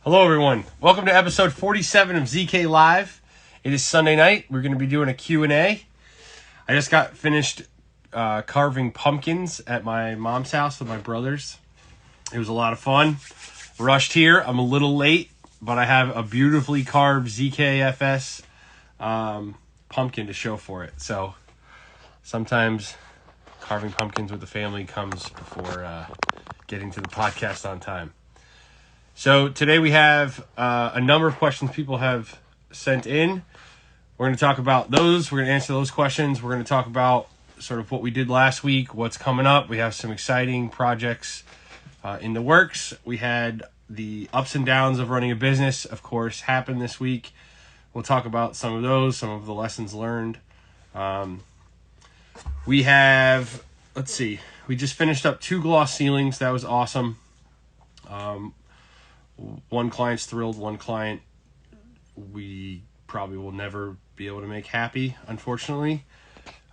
Hello, everyone. Welcome to episode 47 of ZK Live. It is Sunday night. We're going to be doing a Q&A. I just got finished carving pumpkins at my mom's house with my brothers. It was a lot of fun. Rushed here. I'm a little late, but I have a beautifully carved ZKFS pumpkin to show for it. So sometimes carving pumpkins with the family comes before getting to the podcast on time. So today we have a number of questions people have sent in. We're going to talk about those. We're going to answer those questions. We're going to talk about sort of what we did last week, what's coming up. We have some exciting projects in the works. We had the ups and downs of running a business, of course, happen this week. We'll talk about some of those, some of the lessons learned. We have, we just finished up 2 gloss ceilings. That was awesome. One client's thrilled, one client we probably will never be able to make happy, unfortunately.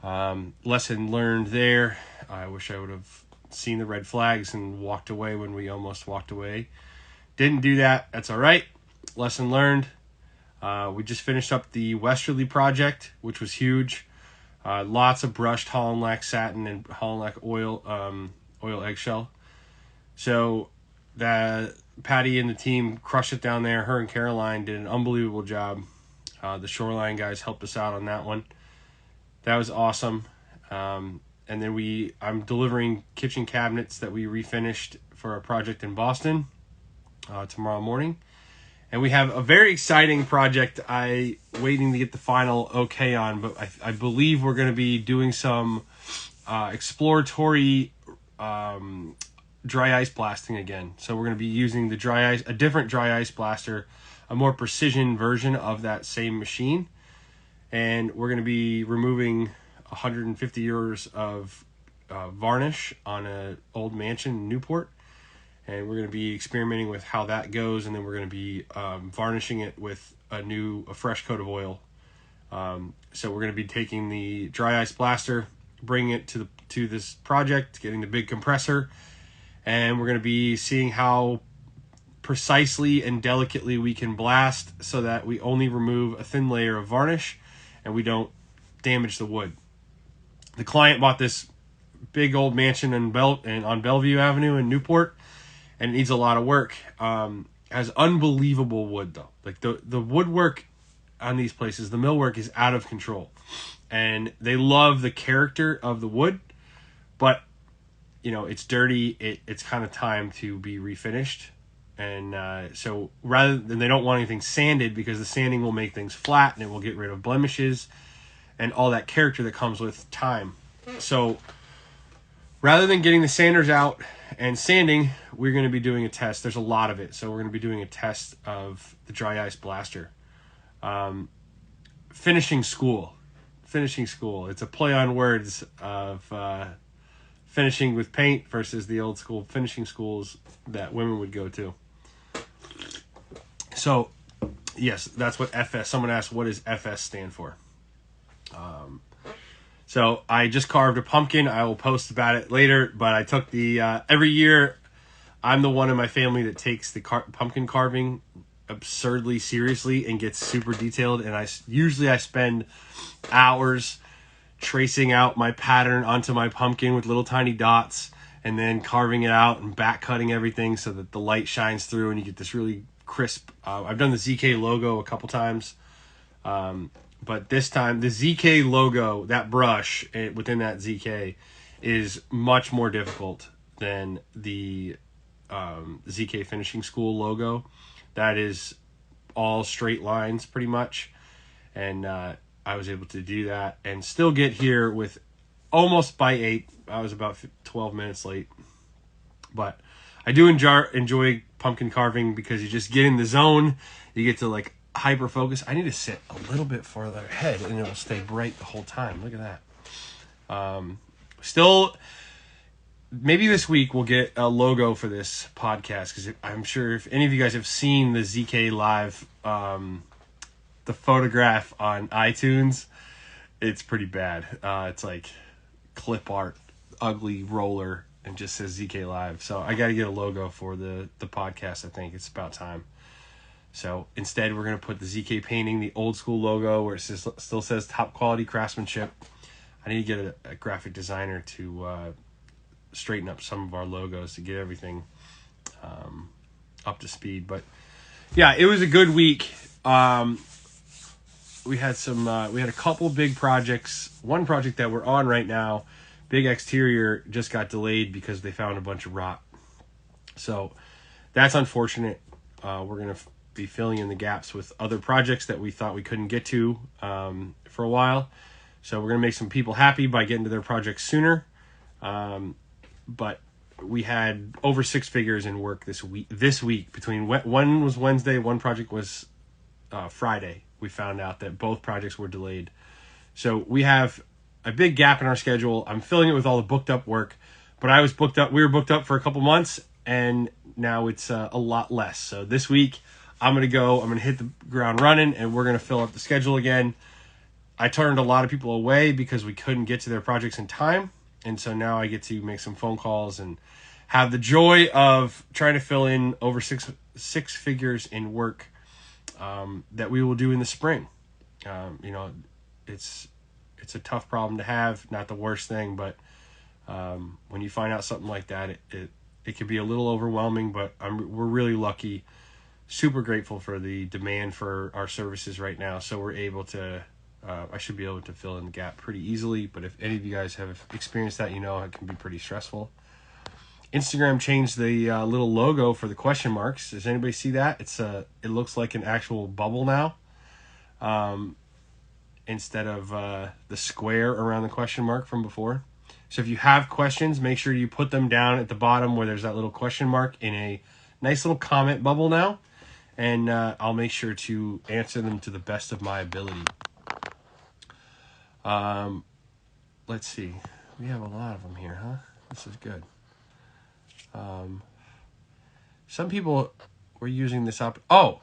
Lesson learned there. I wish I would have seen the red flags and walked away when we almost walked away. Didn't do that. That's all right. Lesson learned. We just finished up the Westerly project, which was huge. Lots of brushed Holland Lac satin and Holland Lac oil eggshell. So that Patty and the team crushed it down there. Her and Caroline did an unbelievable job. The Shoreline guys helped us out on that one. That was awesome. And then I'm delivering kitchen cabinets that we refinished for a project in Boston tomorrow morning. And we have a very exciting project waiting to get the final okay on, but I believe we're going to be doing some exploratory dry ice blasting again. So we're going to be using a different dry ice blaster, a more precision version of that same machine. And we're going to be removing 150 years of varnish on an old mansion in Newport. And we're going to be experimenting with how that goes. And then we're going to be varnishing it with a fresh coat of oil. So we're going to be taking the dry ice blaster, bringing it to this project, getting the big compressor, and we're going to be seeing how precisely and delicately we can blast so that we only remove a thin layer of varnish and we don't damage the wood. The client bought this big old mansion on Bellevue Avenue in Newport, and it needs a lot of work. Has unbelievable wood, though. Like the woodwork on these places, the millwork is out of control. And they love the character of the wood, but it's dirty. It's kind of time to be refinished. And so rather than, they don't want anything sanded because the sanding will make things flat and it will get rid of blemishes and all that character that comes with time. So rather than getting the sanders out and sanding, we're going to be doing a test. There's a lot of it. So we're going to be doing a test of the dry ice blaster. Finishing school. It's a play on words of finishing with paint versus the old school finishing schools that women would go to. So, yes, that's what FS. Someone asked, what does FS stand for? So I just carved a pumpkin. I will post about it later, but I took every year, I'm the one in my family that takes the pumpkin carving absurdly seriously and gets super detailed. And I usually spend hours tracing out my pattern onto my pumpkin with little tiny dots and then carving it out and back cutting everything so that the light shines through and you get this really crisp. I've done the ZK logo a couple times. But this time the ZK logo, that brush within that ZK is much more difficult than the ZK Finishing School logo. That is all straight lines pretty much. And I was able to do that and still get here with almost by 8. I was about 12 minutes late. But I do enjoy pumpkin carving because you just get in the zone. You get to hyper focus. I need to sit a little bit farther ahead and it will stay bright the whole time. Look at that. Still, maybe this week we'll get a logo for this podcast because I'm sure if any of you guys have seen the ZK Live the photograph on iTunes, it's pretty bad. It's like clip art, ugly roller and just says ZK Live. So I got to get a logo for the podcast. I think it's about time. So instead, we're going to put the ZK Painting, the old school logo where it still says top quality craftsmanship. I need to get a graphic designer to straighten up some of our logos to get everything up to speed. But yeah, it was a good week. We had a couple big projects. One project that we're on right now, big exterior, just got delayed because they found a bunch of rot. So that's unfortunate. We're going to be filling in the gaps with other projects that we thought we couldn't get to for a while. So we're going to make some people happy by getting to their projects sooner. But we had over 6 figures in work this week between one was Wednesday, one project was Friday. We found out that both projects were delayed. So we have a big gap in our schedule. I'm filling it with all the booked up work, but we were booked up for a couple months, and now it's a lot less. So this week I'm going to hit the ground running, and we're going to fill up the schedule again. I turned a lot of people away because we couldn't get to their projects in time. And so now I get to make some phone calls and have the joy of trying to fill in over six figures in work that we will do in the spring. It's a tough problem to have, not the worst thing, but when you find out something like that, it can be a little overwhelming, but we're really lucky, super grateful for the demand for our services right now. So we're able to, I should be able to fill in the gap pretty easily, but if any of you guys have experienced that, it can be pretty stressful. Instagram changed the little logo for the question marks. Does anybody see that? It looks like an actual bubble now, instead of the square around the question mark from before. So if you have questions, make sure you put them down at the bottom where there's that little question mark in a nice little comment bubble now, and I'll make sure to answer them to the best of my ability. Let's see. We have a lot of them here, huh? This is good. Some people were using this up. Oh,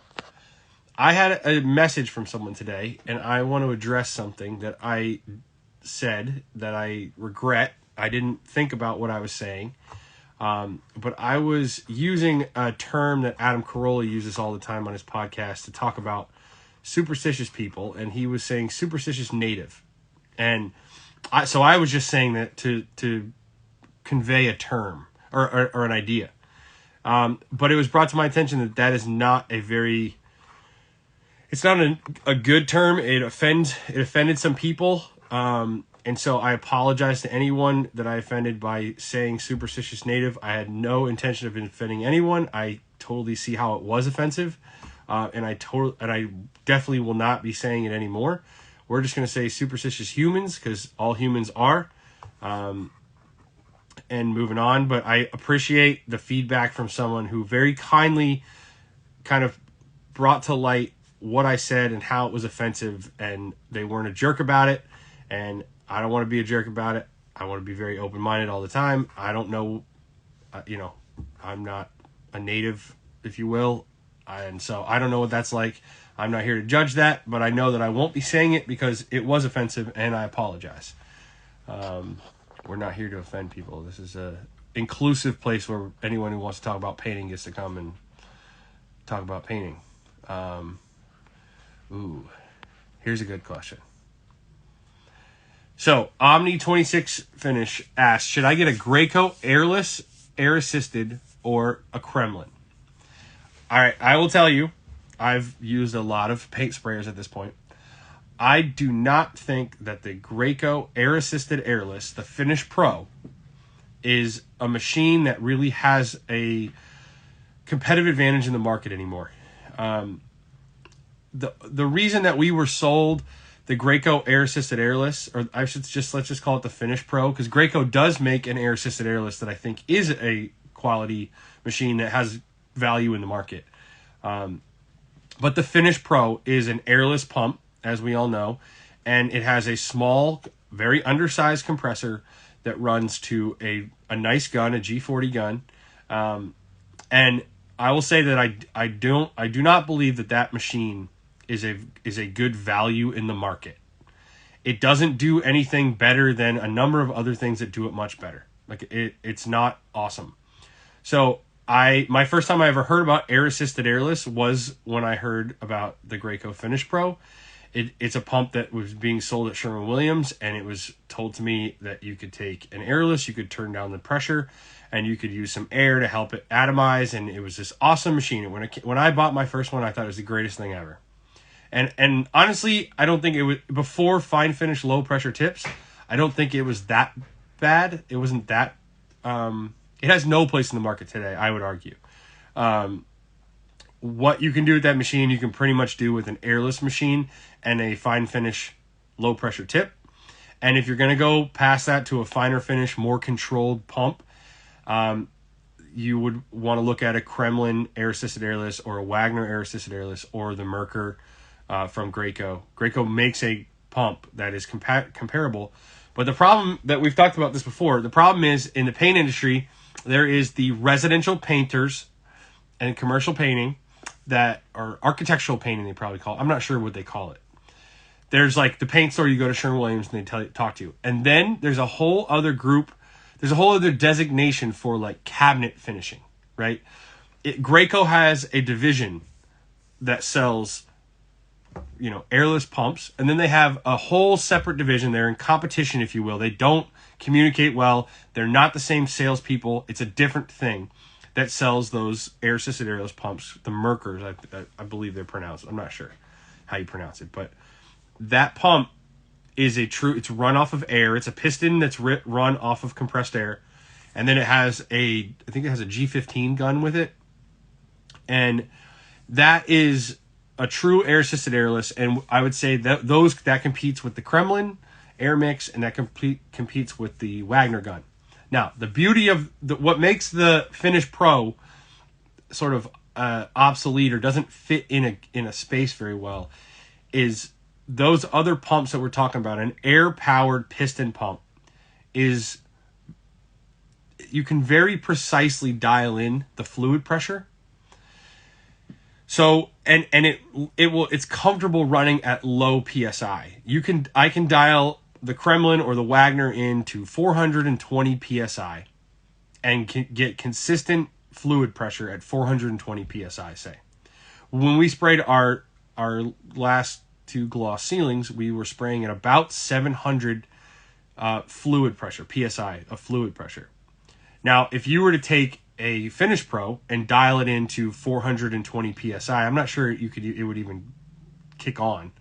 I had a message from someone today, and I want to address something that I said that I regret. I didn't think about what I was saying. But I was using a term that Adam Carolla uses all the time on his podcast to talk about superstitious people, and he was saying superstitious native. And I was just saying that to convey a term or an idea. But it was brought to my attention that is not it's not a good term. It offended some people. And so I apologize to anyone that I offended by saying superstitious native. I had no intention of offending anyone. I totally see how it was offensive. And I definitely will not be saying it anymore. We're just going to say superstitious humans because all humans are. And moving on. But I appreciate the feedback from someone who very kindly kind of brought to light what I said and how it was offensive. And they weren't a jerk about it. And I don't want to be a jerk about it. I want to be very open-minded all the time. I don't know, I'm not a native, if you will. And so I don't know what that's like. I'm not here to judge that, but I know that I won't be saying it because it was offensive, and I apologize. We're not here to offend people. This is a inclusive place where anyone who wants to talk about painting gets to come and talk about painting. Here's a good question. So, Omni26 Finish asks, should I get a Graco airless, air-assisted, or a Kremlin? All right, I will tell you, I've used a lot of paint sprayers at this point. I do not think that the Graco air-assisted airless, the Finish Pro, is a machine that really has a competitive advantage in the market anymore. The reason that we were sold the Graco air-assisted airless, or let's just call it the Finish Pro, because Graco does make an air-assisted airless that I think is a quality machine that has value in the market. But the Finish Pro is an airless pump, as we all know, and it has a small, very undersized compressor that runs to a nice gun, a G40 gun. And I will say that I do not believe that machine is a good value in the market. It doesn't do anything better than a number of other things that do it much better. Like it's not awesome. So my first time I ever heard about air assisted airless was when I heard about the Graco Finish Pro. It's a pump that was being sold at Sherwin-Williams, and it was told to me that you could take an airless, you could turn down the pressure, and you could use some air to help it atomize, and it was this awesome machine. When I bought my first one, I thought it was the greatest thing ever. And honestly, I don't think it was, before fine finish low pressure tips, I don't think it was that bad. It wasn't that, it has no place in the market today, I would argue. What you can do with that machine, you can pretty much do with an airless machine and a fine finish low pressure tip. And if you're going to go past that to a finer finish, more controlled pump, you would want to look at a Kremlin air assisted airless or a Wagner air assisted airless or the Merkur from Graco. Graco makes a pump that is comparable. But the problem that we've talked about this before, the problem is in the paint industry, there is the residential painters and commercial painting that are architectural painting, they probably call it. I'm not sure what they call it. There's like the paint store, you go to Sherwin-Williams and they talk to you. And then there's a whole other group, there's a whole other designation for like cabinet finishing, right? Graco has a division that sells, airless pumps. And then they have a whole separate division. They're in competition, if you will. They don't communicate well. They're not the same salespeople. It's a different thing that sells those air-assisted airless pumps, the Merkurs, I believe they're pronounced. I'm not sure how you pronounce it, but that pump is it's run off of air. It's a piston that's run off of compressed air, and then I think it has a G15 gun with it, and that is a true air-assisted airless, and I would say that that competes with the Kremlin Air Mix, and that competes with the Wagner gun. Now, the beauty of what makes the Finish Pro sort of obsolete or doesn't fit in a space very well is those other pumps that we're talking about. An air-powered piston pump is, you can very precisely dial in the fluid pressure. So, and it's comfortable running at low PSI. I can dial the Kremlin or the Wagner into 420 PSI and can get consistent fluid pressure at 420 PSI, say. When we sprayed our last two gloss ceilings, we were spraying at about 700 fluid pressure, PSI of fluid pressure. Now, if you were to take a Finish Pro and dial it into 420 PSI, I'm not sure it would even kick on.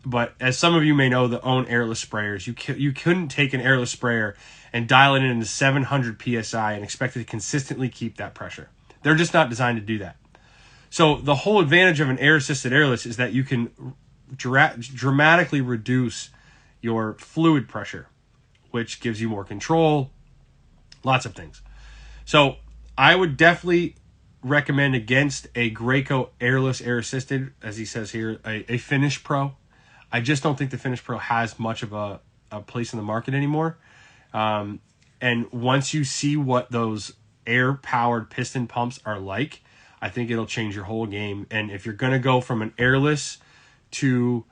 But as some of you may know that own airless sprayers, you couldn't take an airless sprayer and dial it into 700 PSI and expect it to consistently keep that pressure. They're just not designed to do that. So the whole advantage of an air-assisted airless is that you can dramatically reduce your fluid pressure, which gives you more control, lots of things. So I would definitely recommend against a Graco airless air-assisted, as he says here, a Finish Pro. I just don't think the Finish Pro has much of a place in the market anymore. And once you see what those air-powered piston pumps are like, I think it'll change your whole game. And if you're going to go from an airless to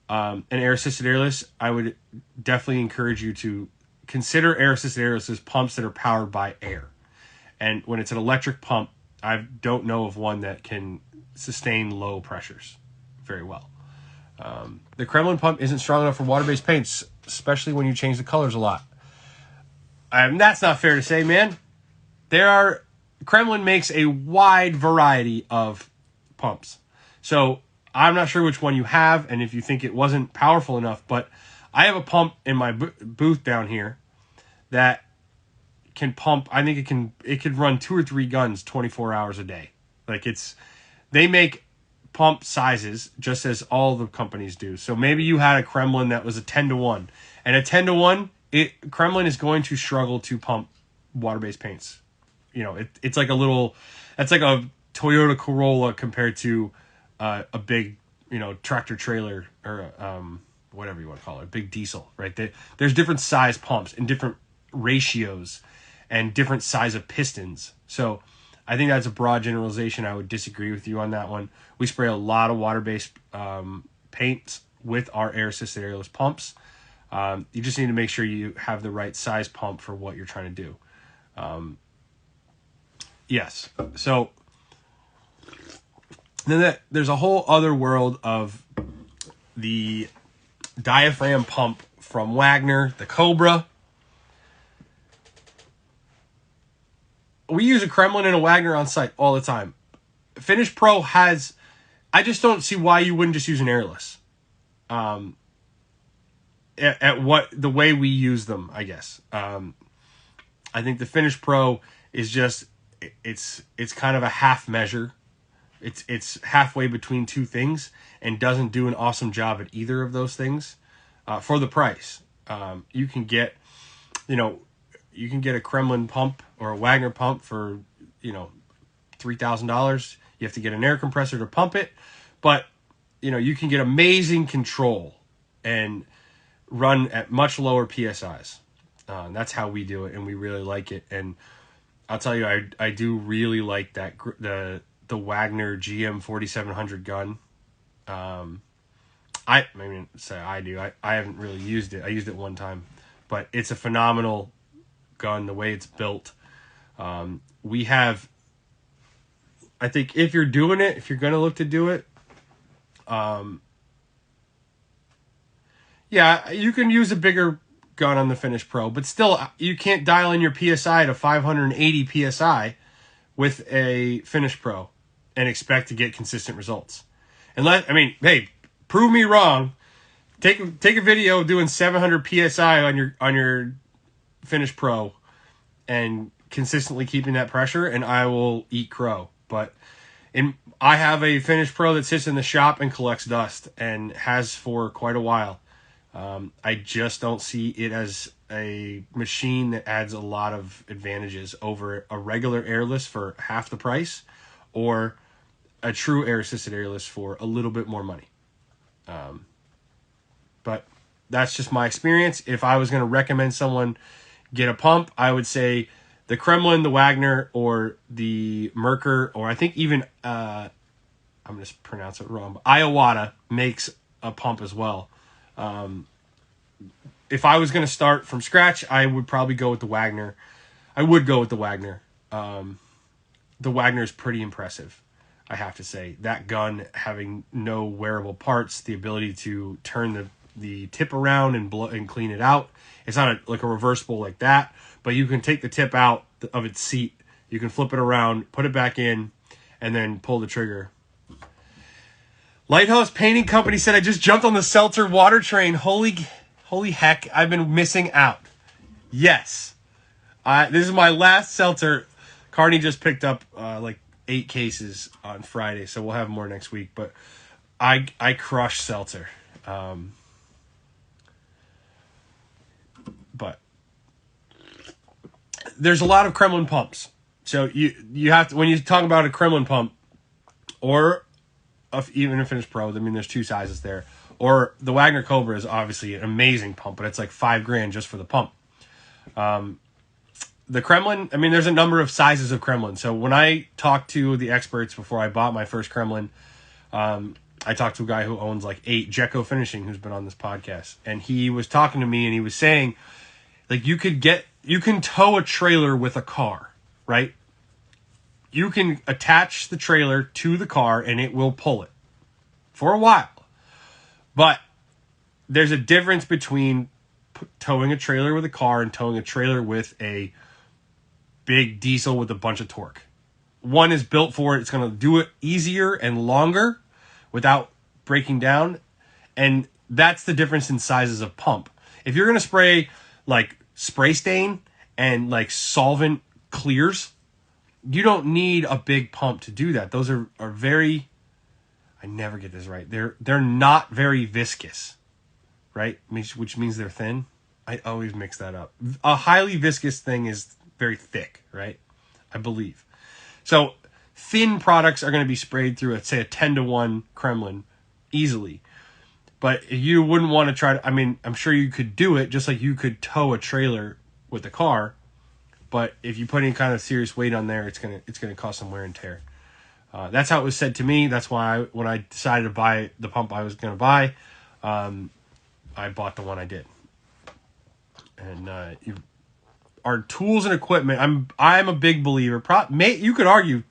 an air-assisted airless, I would definitely encourage you to consider air-assisted airlesses pumps that are powered by air. And when it's an electric pump, I don't know of one that can sustain low pressures very well. The Kremlin pump isn't strong enough for water-based paints, especially when you change the colors a lot. That's not fair to say, man. Kremlin makes a wide variety of pumps. So I'm not sure which one you have and if you think it wasn't powerful enough, but I have a pump in my booth down here that can pump. I think it could run 2 or 3 guns 24 hours a day. They make pump sizes just as all the companies do. So maybe you had a Kremlin that was a 10-to-1, and a 10-to-1, Kremlin is going to struggle to pump water-based paints. It's like that's like a Toyota Corolla compared to a big, tractor trailer or whatever you want to call it, a big diesel, right? There's different size pumps and different ratios and different size of pistons. So I think that's a broad generalization. I would disagree with you on that one. We spray a lot of water-based paints with our air-assisted airless pumps. You just need to make sure you have the right size pump for what you're trying to do. Yes. So then there's a whole other world of the diaphragm pump from Wagner, the Cobra. We use a Kremlin and a Wagner on site all the time. Finish Pro has, I just don't see why you wouldn't just use an airless. At what the way we use them, I guess. I think the Finish Pro is just it's kind of a half measure. It's halfway between two things and doesn't do an awesome job at either of those things for the price. You can get a Kremlin pump or a Wagner pump for $3,000. You have to get an air compressor to pump it, but you can get amazing control and run at much lower PSIs. That's how we do it, and we really like it. And I'll tell you, I do really like that the Wagner GM 4700 gun. I do. I haven't really used it. I used it one time, but it's a phenomenal gun. The way it's built, we have. I think if you're doing it, if you're going to look to do it, yeah, you can use a bigger gun on the Finish Pro, but still, you can't dial in your PSI to 580 PSI with a Finish Pro and expect to get consistent results. Hey, prove me wrong. Take a video doing 700 PSI on your Finish Pro and consistently keeping that pressure, and I will eat crow. But I have a Finish Pro that sits in the shop and collects dust and has for quite a while. I just don't see it as a machine that adds a lot of advantages over a regular airless for half the price or a true air-assisted airless for a little bit more money. But that's just my experience. If I was going to recommend someone get a pump, I would say the Kremlin, the Wagner, or the Merkur, or I think even, I'm going to pronounce it wrong, but Iowata makes a pump as well. If I was going to start from scratch, I would probably go with the Wagner. I would go with the Wagner. The Wagner is pretty impressive, I have to say. That gun having no wearable parts, the ability to turn the tip around and clean it out. It's not like a reversible like that, but you can take the tip out of its seat. You can flip it around, put it back in, and then pull the trigger. Lighthouse Painting Company said, I just jumped on the Seltzer water train. Holy heck, I've been missing out. Yes. This is my last Seltzer. Carney just picked up like 8 cases on Friday, so we'll have more next week. But I crushed Seltzer. But there's a lot of Kremlin pumps. So you have to, when you talk about a Kremlin pump or even a Finish Pro, there's 2 sizes there. Or the Wagner Cobra is obviously an amazing pump, but it's like $5,000 just for the pump. The Kremlin, there's a number of sizes of Kremlin. So when I talked to the experts before I bought my first Kremlin, I talked to a guy who owns like 8, Jekko Finishing, who's been on this podcast. And he was talking to me and he was saying, like, you can tow a trailer with a car, right? You can attach the trailer to the car and it will pull it for a while. But there's a difference between towing a trailer with a car and towing a trailer with a big diesel with a bunch of torque. One is built for it. It's going to do it easier and longer without breaking down. And that's the difference in sizes of pump. If you're going to spray like spray stain and like solvent clears, you don't need a big pump to do that. Those are very, I never get this right. They're not very viscous, right? Which means they're thin. I always mix that up. A highly viscous thing is very thick, right? I believe. So thin products are going to be sprayed through, say, a 10-to-1 Kremlin easily. But you wouldn't want to try to, I'm sure you could do it just like you could tow a trailer with a car. But if you put any kind of serious weight on there, it's gonna cause some wear and tear. That's how it was said to me. That's why when I decided to buy the pump I was going to buy, I bought the one I did. And our tools and equipment, I'm a big believer. You could argue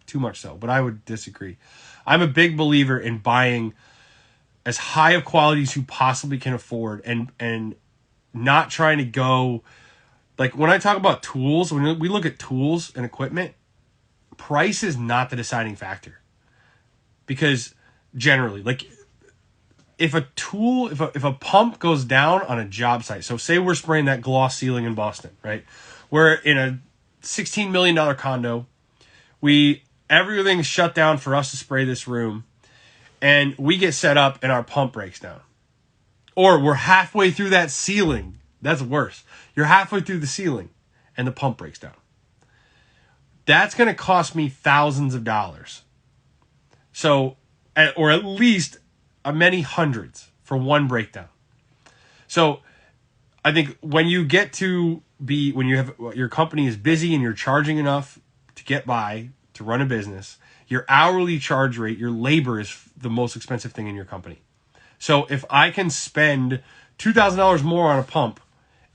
too much so, but I would disagree. I'm a big believer in buying as high of quality as you possibly can afford, and not trying to go, like when I talk about tools, when we look at tools and equipment, price is not the deciding factor. Because generally, like if a pump goes down on a job site, so say we're spraying that gloss ceiling in Boston, right? We're in a $16 million condo. Everything's shut down for us to spray this room, and we get set up and our pump breaks down. Or we're halfway through that ceiling. That's worse. You're halfway through the ceiling and the pump breaks down. That's going to cost me thousands of dollars. So, or at least many hundreds for one breakdown. So I think when you get to when your company is busy and you're charging enough to get by, to run a business, your hourly charge rate, your labor is the most expensive thing in your company. So if I can spend $2,000 more on a pump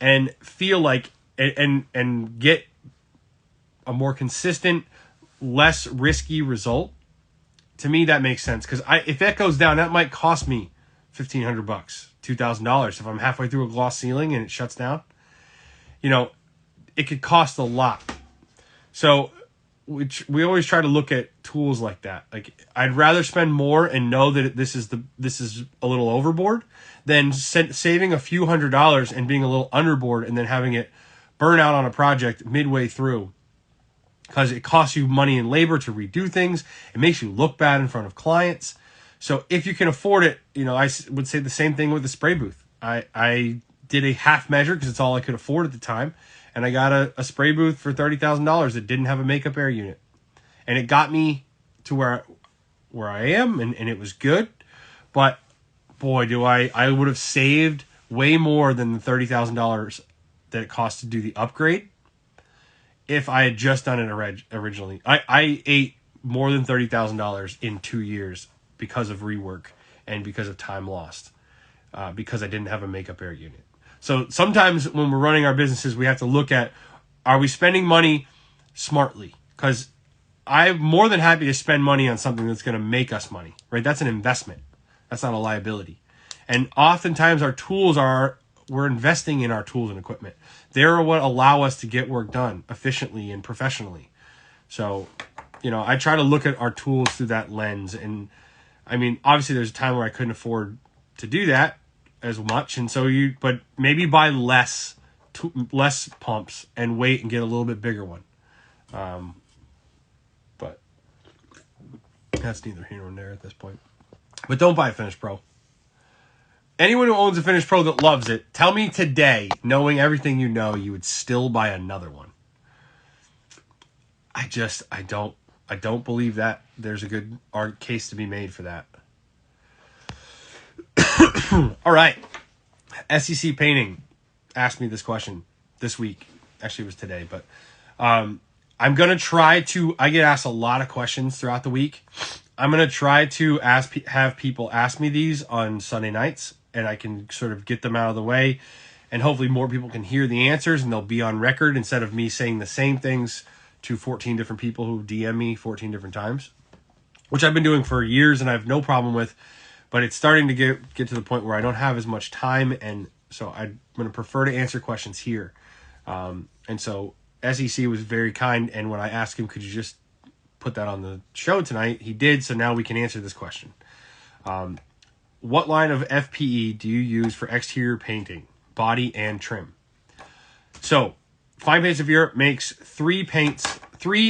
and feel like, and get a more consistent, less risky result, to me that makes sense. Because if that goes down, that might cost me $1,500, $2,000 if I'm halfway through a gloss ceiling and it shuts down. It could cost a lot. So we always try to look at tools like that. Like I'd rather spend more and know that this is a little overboard than saving a few $100s and being a little underboard and then having it burn out on a project midway through. Because it costs you money and labor to redo things. It makes you look bad in front of clients. So if you can afford it, I would say the same thing with the spray booth. I did a half measure because it's all I could afford at the time. And I got a spray booth for $30,000 that didn't have a makeup air unit. And it got me to where I am, and it was good. But boy, I would have saved way more than the $30,000 that it cost to do the upgrade if I had just done it originally. I ate more than $30,000 in 2 years because of rework and because of time lost, because I didn't have a makeup air unit. So sometimes when we're running our businesses, we have to look at, are we spending money smartly? Because I'm more than happy to spend money on something that's going to make us money, right? That's an investment. That's not a liability. And oftentimes our tools we're investing in our tools and equipment. They're what allow us to get work done efficiently and professionally. So, I try to look at our tools through that lens. And I mean, obviously there's a time where I couldn't afford to do that as much. And so but maybe buy less pumps and wait and get a little bit bigger one. But that's neither here nor there at this point. But don't buy a Finish Pro. Anyone who owns a Finish Pro that loves it, tell me today, knowing everything you know, you would still buy another one. I don't believe that there's a good case to be made for that. All right. SEC Painting asked me this question this week. Actually, it was today, but I'm going to try to, I get asked a lot of questions throughout the week. I'm going to try to have people ask me these on Sunday nights, and I can sort of get them out of the way, and hopefully more people can hear the answers and they'll be on record instead of me saying the same things to 14 different people who DM me 14 different times, which I've been doing for years and I have no problem with. But it's starting to get to the point where I don't have as much time, and so I'm going to prefer to answer questions here. And so SEC was very kind, and when I asked him, could you just put that on the show tonight, he did, so now we can answer this question. What line of FPE do you use for exterior painting, body and trim? So, Fine Paints of Europe makes three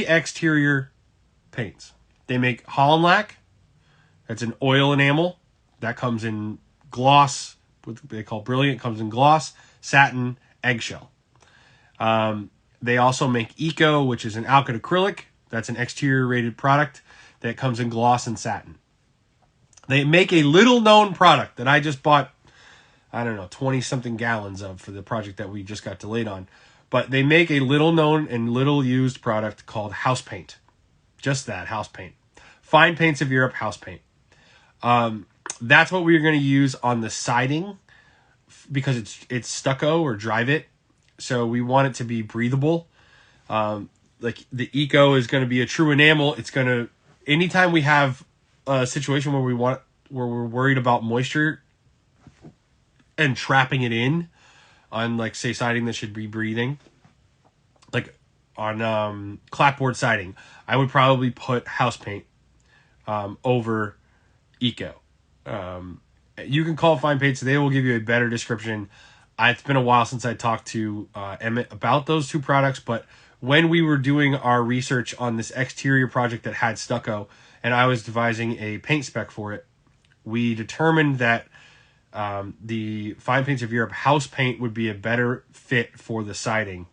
exterior paints. They make Holland Lac, that's an oil enamel. That comes in gloss, what they call Brilliant, comes in gloss, satin, eggshell. They also make Eco, which is an alkyd acrylic. That's an exterior rated product that comes in gloss and satin. They make a little known product that I just bought, 20 something gallons of for the project that we just got delayed on. But they make a little known and little used product called house paint. Just that, house paint. Fine Paints of Europe house paint. That's what we're going to use on the siding because it's stucco or drive it, So we want it to be breathable. Like the Eco is going to be a true enamel. It's going to, anytime we have a situation where we're worried about moisture and trapping it in on, like, say, siding that should be breathing, like on clapboard siding, I would probably put house paint over Eco. You can call Fine Paints. They will give you a better description. It's been a while since I talked to Emmett about those two products, but when we were doing our research on this exterior project that had stucco, and I was devising a paint spec for it, we determined that the Fine Paints of Europe house paint would be a better fit for the siding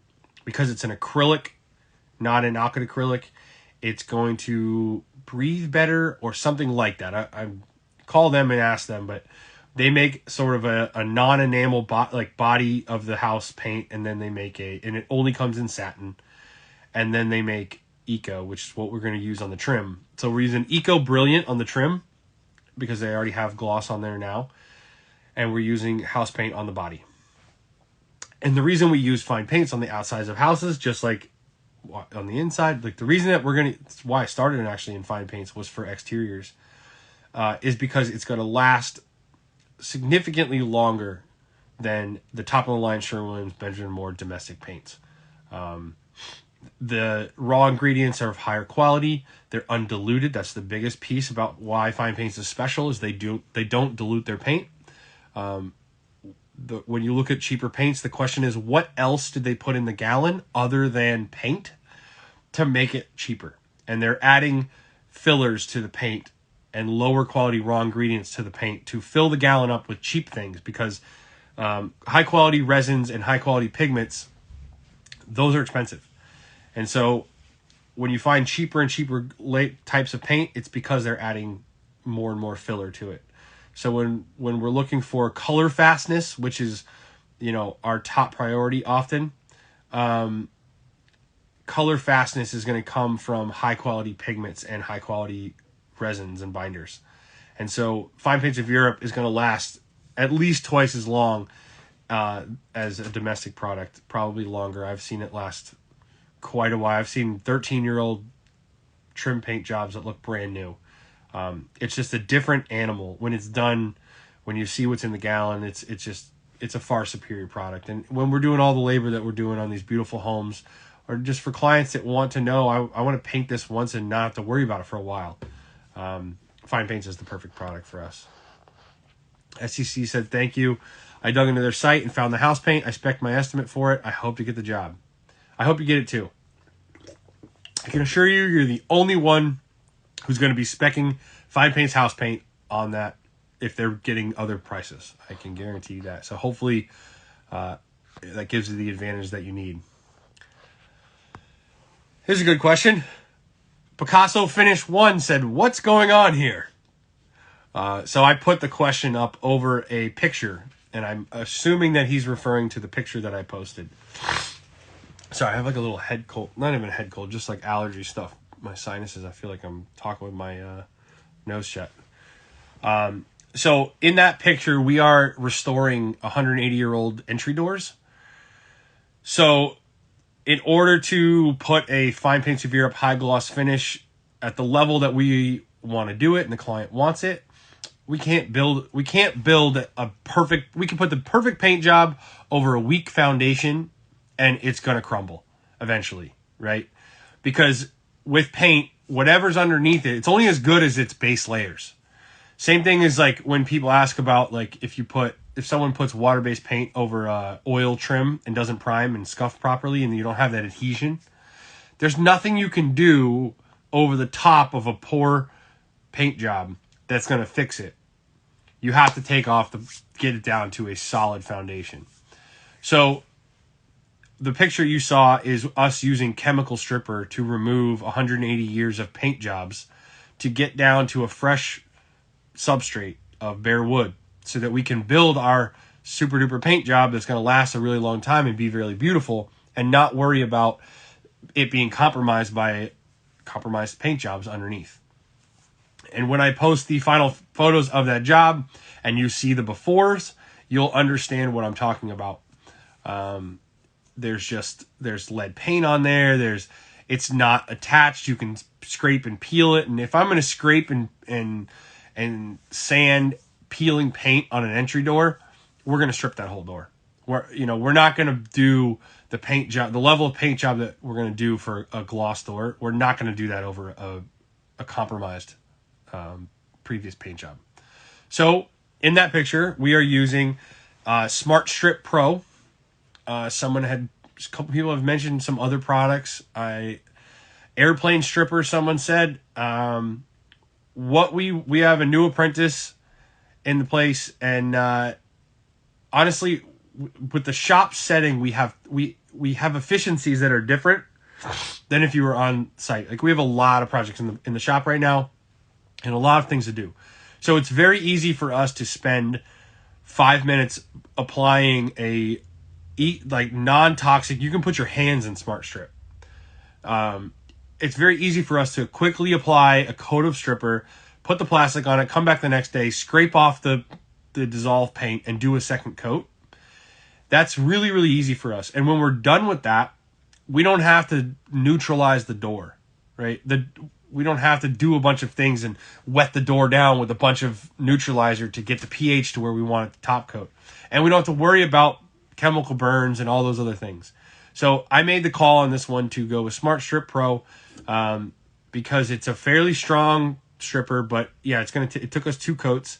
because it's an acrylic, not an alkyd acrylic. It's going to breathe better or something like that. I call them and ask them, but they make sort of a non-enamel body of the house paint, and then they make and it only comes in satin, and then they make Eco, which is what we're going to use on the trim. So we're using Eco Brilliant on the trim because they already have gloss on there now, and we're using house paint on the body. And the reason we use fine paints on the outsides of houses, just like on the inside, like the reason that that's why I started actually in fine paints was for exteriors, is because it's going to last significantly longer than the top of the line Sherwin-Williams Benjamin Moore domestic paints. The raw ingredients are of higher quality. They're undiluted. That's the biggest piece about why fine paints is special, is they don't dilute their paint. When you look at cheaper paints, the question is, what else did they put in the gallon other than paint to make it cheaper? And they're adding fillers to the paint and lower quality raw ingredients to the paint to fill the gallon up with cheap things, because high quality resins and high quality pigments, those are expensive. And so when you find cheaper and cheaper types of paint, it's because they're adding more and more filler to it. So when we're looking for color fastness, which is, our top priority often, color fastness is going to come from high quality pigments and high quality resins and binders. And so Fine Paints of Europe is going to last at least twice as long as a domestic product, probably longer. I've seen it last quite a while. I've seen 13-year-old trim paint jobs that look brand new. It's just a different animal when it's done. When you see what's in the gallon, it's a far superior product. And when we're doing all the labor that we're doing on these beautiful homes, or just for clients that want to know, I want to paint this once and not have to worry about it for a while, Fine Paints is the perfect product for us. SEC said, thank you. I dug into their site and found the house paint. I spec'd my estimate for it. I hope to get the job. I hope you get it too. I can assure you, you're the only one who's going to be speccing Fine Paints house paint on that if they're getting other prices. I can guarantee you that. So hopefully that gives you the advantage that you need. Here's a good question. Picasso Finish 1 said, what's going on here? So I put the question up over a picture, and I'm assuming that he's referring to the picture that I posted. Sorry, I have like a little head cold. Not even a head cold, just like allergy stuff. My sinuses, I feel like I'm talking with my nose shut. So in that picture, we are restoring 180-year-old entry doors. So in order to put a Fine Paints of Europe high gloss finish at the level that we want to do it and the client wants it, we can't build a perfect, we can put the perfect paint job over a weak foundation and it's going to crumble eventually, right? Because with paint, whatever's underneath it, it's only as good as its base layers. Same thing as like when people ask about like if someone puts water-based paint over oil trim and doesn't prime and scuff properly and you don't have that adhesion, there's nothing you can do over the top of a poor paint job that's going to fix it. You have to get it down to a solid foundation. So the picture you saw is us using chemical stripper to remove 180 years of paint jobs to get down to a fresh substrate of bare wood so that we can build our super duper paint job that's going to last a really long time and be really beautiful and not worry about it being compromised by compromised paint jobs underneath. And when I post the final photos of that job and you see the befores, you'll understand what I'm talking about. there's lead paint on there. It's not attached. You can scrape and peel it. And if I'm going to scrape and sand peeling paint on an entry door, we're going to strip that whole door. We're not going to do the paint job, the level of paint job that we're going to do for a gloss door. We're not going to do that over a compromised previous paint job. So in that picture, we are using Smart Strip Pro. A couple people have mentioned some other products. Airplane stripper, someone said. We have a new apprentice in the place, and honestly, with the shop setting, we have efficiencies that are different than if you were on site. Like, we have a lot of projects in the shop right now, and a lot of things to do. So it's very easy for us to spend 5 minutes applying non-toxic. You can put your hands in Smart Strip. It's very easy for us to quickly apply a coat of stripper, put the plastic on it, come back the next day, scrape off the dissolved paint, and do a second coat. That's really, really easy for us. And when we're done with that, we don't have to neutralize the door, right? We don't have to do a bunch of things and wet the door down with a bunch of neutralizer to get the pH to where we want it to top coat. And we don't have to worry about chemical burns and all those other things. So I made the call on this one to go with Smart Strip Pro because it's a fairly strong stripper, but yeah, it took us 2 coats.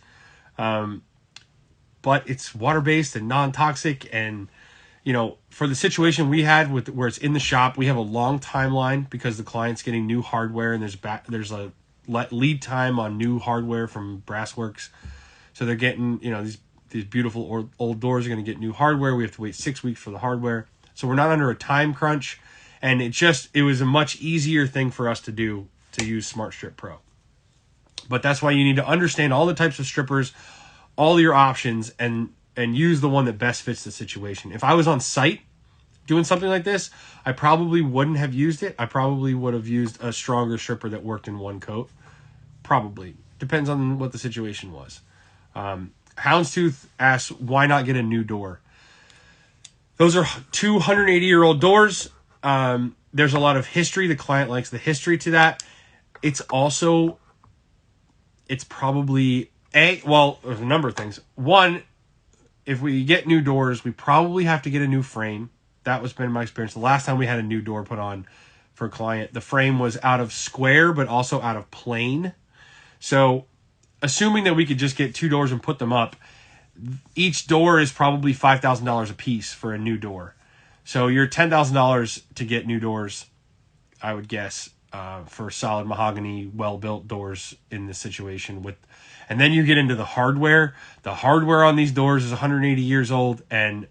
But it's water-based and non-toxic, and for the situation we had with where it's in the shop, we have a long timeline because the client's getting new hardware, and there's a lead time on new hardware from Brassworks. So they're getting, these beautiful old doors are going to get new hardware. We have to wait 6 weeks for the hardware. So we're not under a time crunch, and it was a much easier thing for us to do to use Smart Strip Pro. But that's why you need to understand all the types of strippers, all your options, and use the one that best fits the situation. If I was on site doing something like this, I probably wouldn't have used it. I probably would have used a stronger stripper that worked in one coat. Probably. Depends on what the situation was. Houndstooth asks, why not get a new door? Those are 280-year-old doors. There's a lot of history. The client likes the history to that. It's probably... there's a number of things. One, if we get new doors, we probably have to get a new frame. That was been my experience. The last time we had a new door put on for a client, the frame was out of square, but also out of plane. So assuming that we could just get 2 doors and put them up, each door is probably $5,000 a piece for a new door. So you're $10,000 to get new doors, I would guess, for solid mahogany, well-built doors in this situation. And then you get into the hardware. The hardware on these doors is 180 years old, and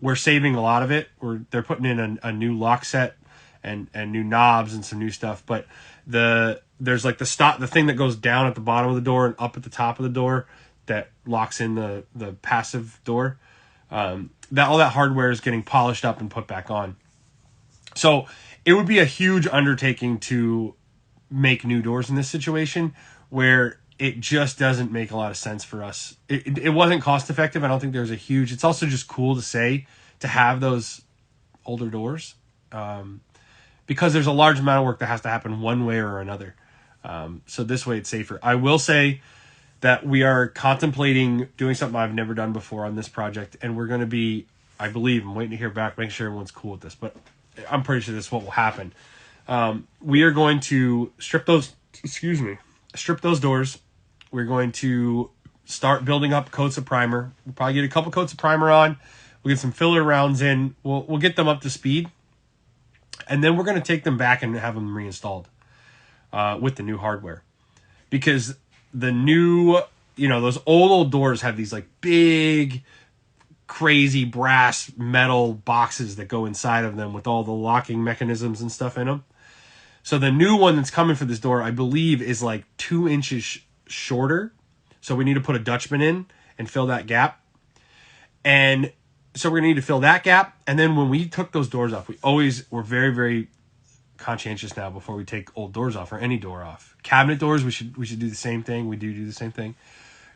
we're saving a lot of it. They're putting in a new lock set and new knobs and some new stuff. But there's like the thing that goes down at the bottom of the door and up at the top of the door that locks in the passive door. All that hardware is getting polished up and put back on. So it would be a huge undertaking to make new doors in this situation where it just doesn't make a lot of sense for us. It wasn't cost effective. I don't think there's it's also just cool to have those older doors because there's a large amount of work that has to happen one way or another. So this way it's safer. I will say that we are contemplating doing something I've never done before on this project, and we're going to be, I'm waiting to hear back, make sure everyone's cool with this, but I'm pretty sure this is what will happen. We are going to strip those doors. We're going to start building up coats of primer. We'll probably get a couple coats of primer on. We'll get some filler rounds in. We'll get them up to speed. And then we're going to take them back and have them reinstalled with the new hardware. Because the new, those old doors have these like big, crazy brass metal boxes that go inside of them with all the locking mechanisms and stuff in them. So the new one that's coming for this door, I believe, is like 2 inches shorter. So we need to put a Dutchman in and fill that gap. And so we're going to need to fill that gap. And then when we took those doors off, we're very, very conscientious now before we take old doors off or any door off. Cabinet doors, we should do the same thing. We do the same thing.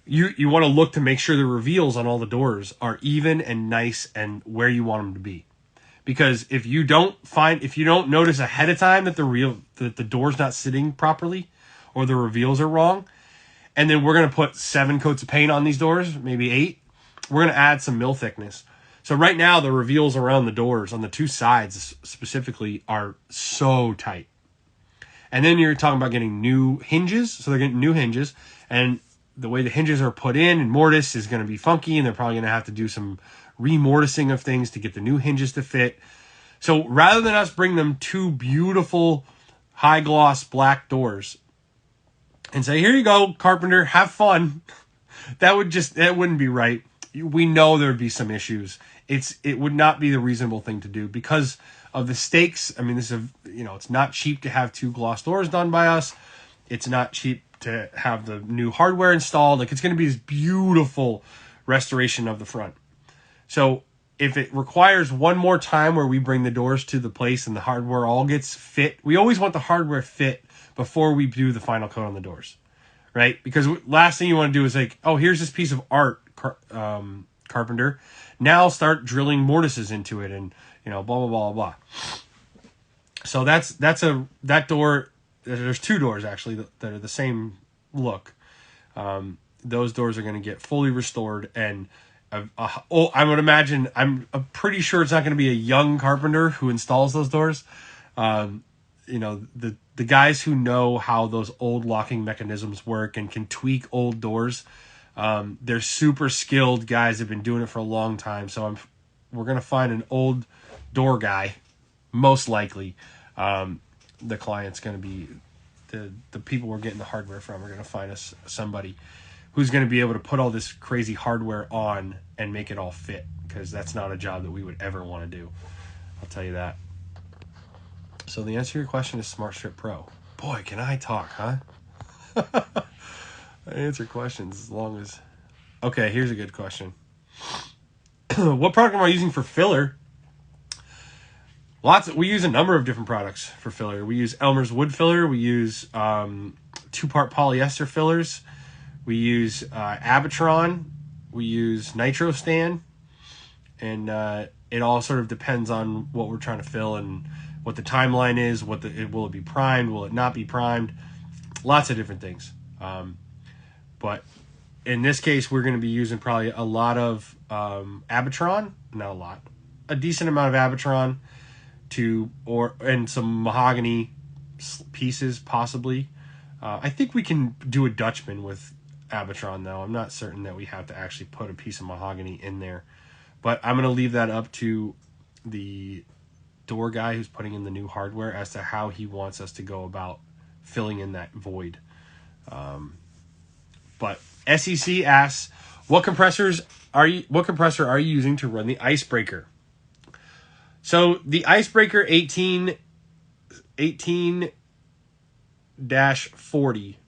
You want to look to make sure the reveals on all the doors are even and nice and where you want them to be. Because if you don't notice ahead of time that the door's not sitting properly or the reveals are wrong, and then we're going to put 7 coats of paint on these doors, maybe 8, we're going to add some mill thickness. So right now the reveals around the doors on the 2 sides specifically are so tight. And then you're talking about getting new hinges. So they're getting new hinges, and the way the hinges are put in and mortise is going to be funky, and they're probably going to have to do some remortising of things to get the new hinges to fit. So rather than us bring them 2 beautiful high gloss black doors and say, here you go, carpenter, have fun, that wouldn't be right. We know there'd be some issues. It would not be the reasonable thing to do because of the stakes. I mean, it's not cheap to have 2 gloss doors done by us. It's not cheap to have the new hardware installed. Like, it's going to be this beautiful restoration of the front. So if it requires one more time where we bring the doors to the place and the hardware all gets fit, we always want the hardware fit before we do the final coat on the doors, right? Because last thing you want to do is like, oh, here's this piece of art, carpenter. Now start drilling mortises into it and, blah, blah, blah, blah. So that door, there's 2 doors actually that are the same look. Those doors are going to get fully restored, and I would imagine, I'm pretty sure it's not going to be a young carpenter who installs those doors. The guys who know how those old locking mechanisms work and can tweak old doors, they're super skilled guys. Have been doing it for a long time. So we're going to find an old door guy, most likely. The client's going to be the people we're getting the hardware from are going to find us somebody who's going to be able to put all this crazy hardware on and make it all fit, because that's not a job that we would ever want to do. I'll tell you that. So the answer to your question is Smart Strip Pro. Boy, can I talk, huh? I answer questions as long as... Okay, here's a good question. What product am I using for filler? We use a number of different products for filler. We use Elmer's wood filler. We use 2-part polyester fillers. We use Abitron. We use Nitro Stan. And it all sort of depends on what we're trying to fill and what the timeline is. Will it be primed? Will it not be primed? Lots of different things. But in this case, we're going to be using probably a lot of Abitron. Not a lot. A decent amount of Abitron and some mahogany pieces, possibly. I think we can do a Dutchman with Abitron, though. I'm not certain that we have to actually put a piece of mahogany in there. But I'm going to leave that up to the door guy who's putting in the new hardware as to how he wants us to go about filling in that void. But SEC asks, what compressor are you using to run the Icebreaker? So the Icebreaker 18-40,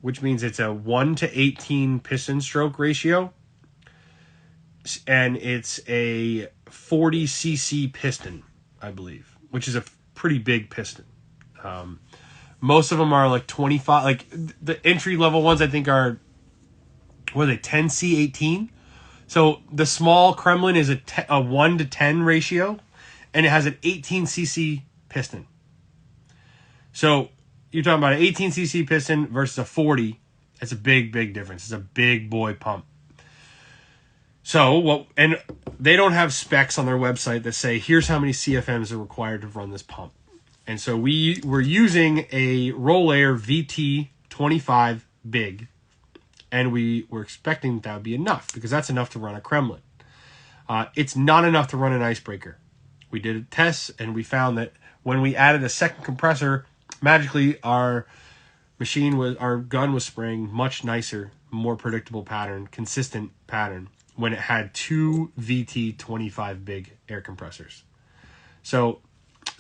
which means it's a 1:18 piston stroke ratio, and it's a 40 cc piston, I believe, which is a pretty big piston. Most of them are like 25, like the entry level ones I think are, 10C18. So the small Kremlin is a 1:10 ratio, and it has an 18 cc piston. So you're talking about an 18 cc piston versus a 40. It's a big, big difference. It's a big boy pump. So and they don't have specs on their website that say, here's how many CFMs are required to run this pump. And so we're using a Rollair VT25 big, and we were expecting that would be enough, because that's enough to run a Kremlin. It's not enough to run an Icebreaker. We did a test, and we found that when we added a second compressor, magically our gun was spraying much nicer, more predictable pattern, consistent pattern, when it had 2 VT25 big air compressors. So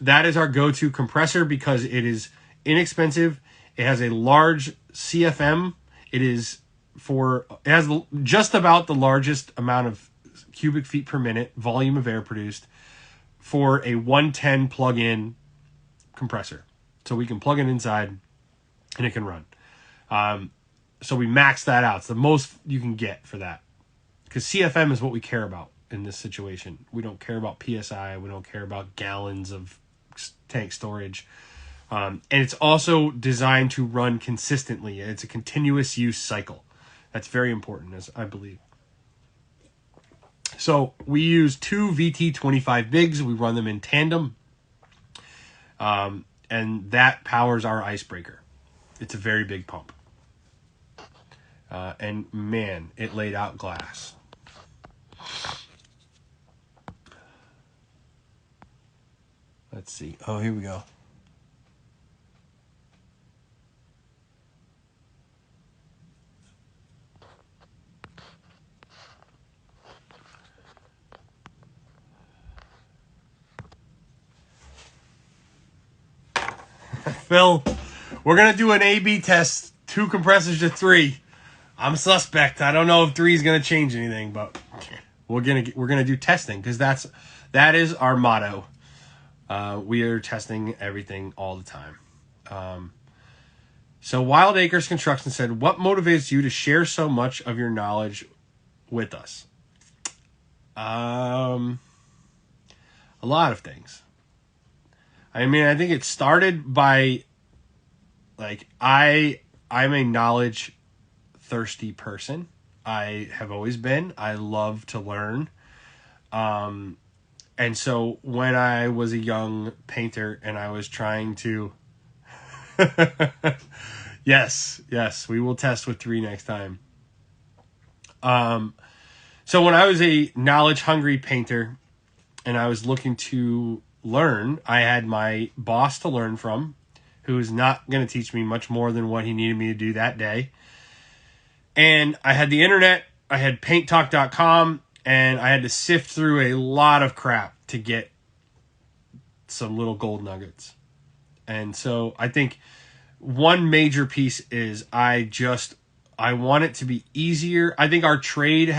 that is our go-to compressor because it is inexpensive. It has a large CFM. It has just about the largest amount of cubic feet per minute volume of air produced for a 110 plug-in compressor. So we can plug it inside and it can run. So we max that out. It's the most you can get for that, because CFM is what we care about. in this situation. We don't care about PSI. We don't care about gallons of tank storage. And it's also designed to run consistently. It's a continuous use cycle. That's very important, as I believe. So we use 2 VT25 bigs. We run them in tandem. And that powers our icebreaker. It's a very big pump. And man, it laid out glass. Let's see. Oh, here we go. Phil, we're going to do an A/B test, 2 compressors to 3. I'm suspect. I don't know if 3 is going to change anything, but we're going to do testing because that is our motto. We are testing everything all the time. So Wild Acres Construction said, what motivates you to share so much of your knowledge with us? A lot of things. I mean, I think it started by, like, I'm a knowledge thirsty person. I have always been. I love to learn. And so when I was a young painter and I was trying to, yes, we will test with 3 next time. So when I was a knowledge hungry painter and I was looking to learn, I had my boss to learn from, who was not going to teach me much more than what he needed me to do that day. And I had the internet, I had painttalk.com, and I had to sift through a lot of crap to get some little gold nuggets. And so I think one major piece is I want it to be easier. I think our trade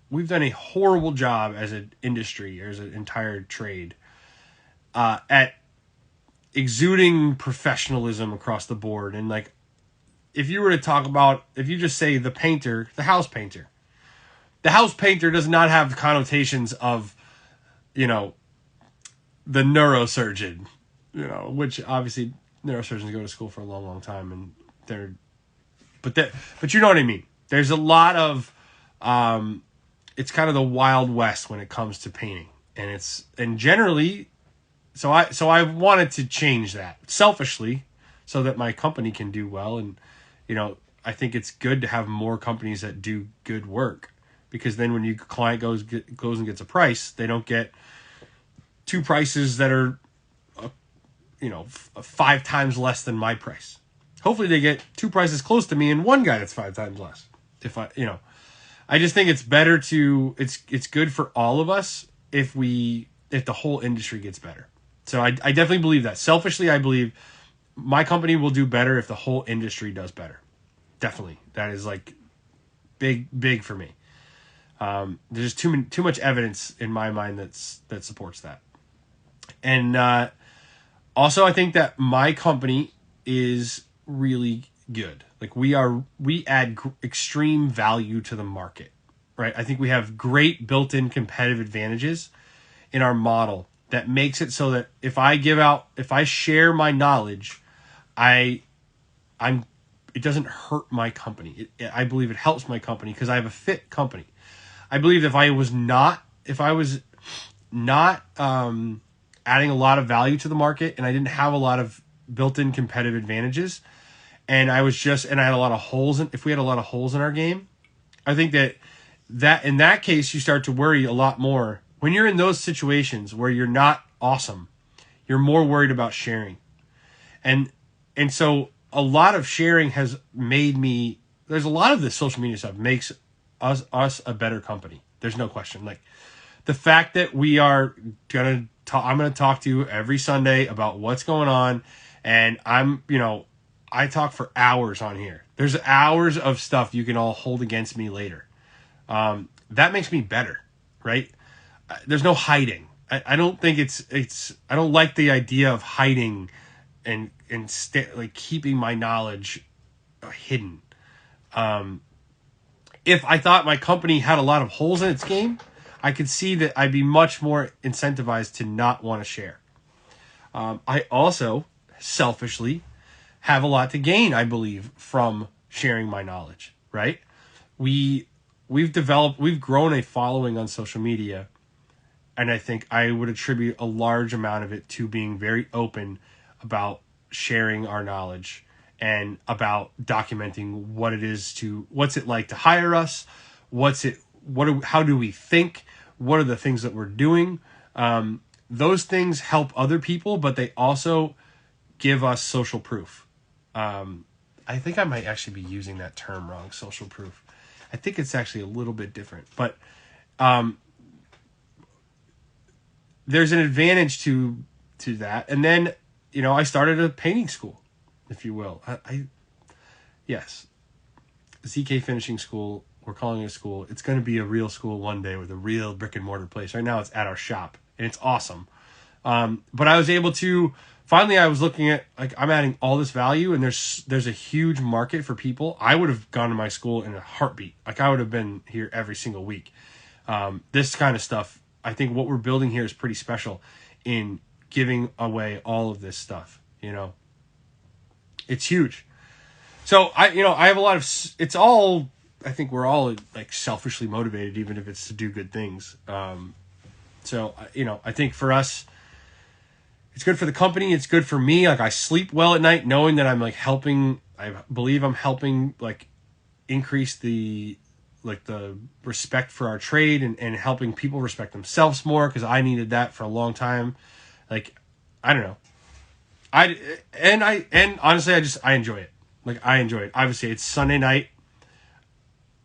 we've done a horrible job as an industry, as an entire trade, at exuding professionalism across the board. And like, if you just say the house painter does not have connotations of, the neurosurgeon, which obviously neurosurgeons go to school for a long, long time, and but you know what I mean? There's a lot of, it's kind of the Wild West when it comes to painting, and generally, so I wanted to change that selfishly so that my company can do well. And, I think it's good to have more companies that do good work, because then when your client goes and gets a price, they don't get 2 prices that are, 5 times less than my price. Hopefully they get 2 prices close to me and 1 guy that's 5 times less. I just think it's better it's good for all of us if the whole industry gets better. So I definitely believe that. Selfishly, I believe my company will do better if the whole industry does better. Definitely. That is like big for me. There's too much evidence in my mind that supports that. And also, I think that my company is really good. Like we add extreme value to the market, right? I think we have great built-in competitive advantages in our model that makes it so that if I share my knowledge, it doesn't hurt my company. I believe it helps my company because I have a fit company. I believe if I was not adding a lot of value to the market and I didn't have a lot of built-in competitive advantages, and I had a lot of holes if we had a lot of holes in our game, I think that in that case you start to worry a lot more. When you're in those situations where you're not awesome, you're more worried about sharing. And so a lot of sharing has made me, there's a lot of this social media stuff makes us a better company. There's no question. Like the fact that we are I'm going to talk to you every Sunday about what's going on. And I talk for hours on here. There's hours of stuff you can all hold against me later. That makes me better, right? There's no hiding. I don't think I don't like the idea of hiding and like keeping my knowledge hidden. If I thought my company had a lot of holes in its game, I could see that I'd be much more incentivized to not want to share. I also selfishly have a lot to gain, I believe, from sharing my knowledge, right? We've grown a following on social media, and I think I would attribute a large amount of it to being very open about sharing our knowledge and about documenting what's it like to hire us, how do we think, what are the things that we're doing. Those things help other people, but they also give us social proof. I think I might actually be using that term wrong, social proof. I think it's actually a little bit different, but there's an advantage to that. And then, I started a painting school, if you will. Yes, ZK Finishing School. We're calling it a school. It's going to be a real school one day with a real brick and mortar place. Right now it's at our shop, and it's awesome. But I was able to, finally I was looking at, I'm adding all this value, and there's a huge market for people. I would have gone to my school in a heartbeat. I would have been here every single week. This kind of stuff, I think what we're building here is pretty special in giving away all of this stuff, It's huge. So I have a lot of, it's all, I think we're all selfishly motivated, even if it's to do good things. So, I think for us, it's good for the company. It's good for me. I sleep well at night knowing that I'm helping. I believe I'm helping increase the respect for our trade and helping people respect themselves more, because I needed that for a long time. I don't know. And honestly, I enjoy it. I enjoy it. Obviously, it's Sunday night.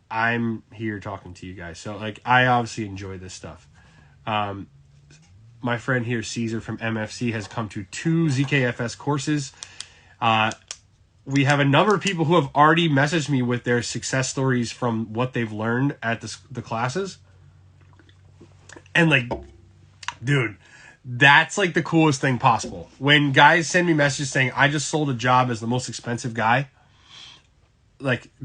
I'm here talking to you guys. So I obviously enjoy this stuff. My friend here, Caesar from MFC, has come to 2 ZKFS courses. We have a number of people who have already messaged me with their success stories from what they've learned at the classes. And dude, that's the coolest thing possible. When guys send me messages saying, I just sold a job as the most expensive guy,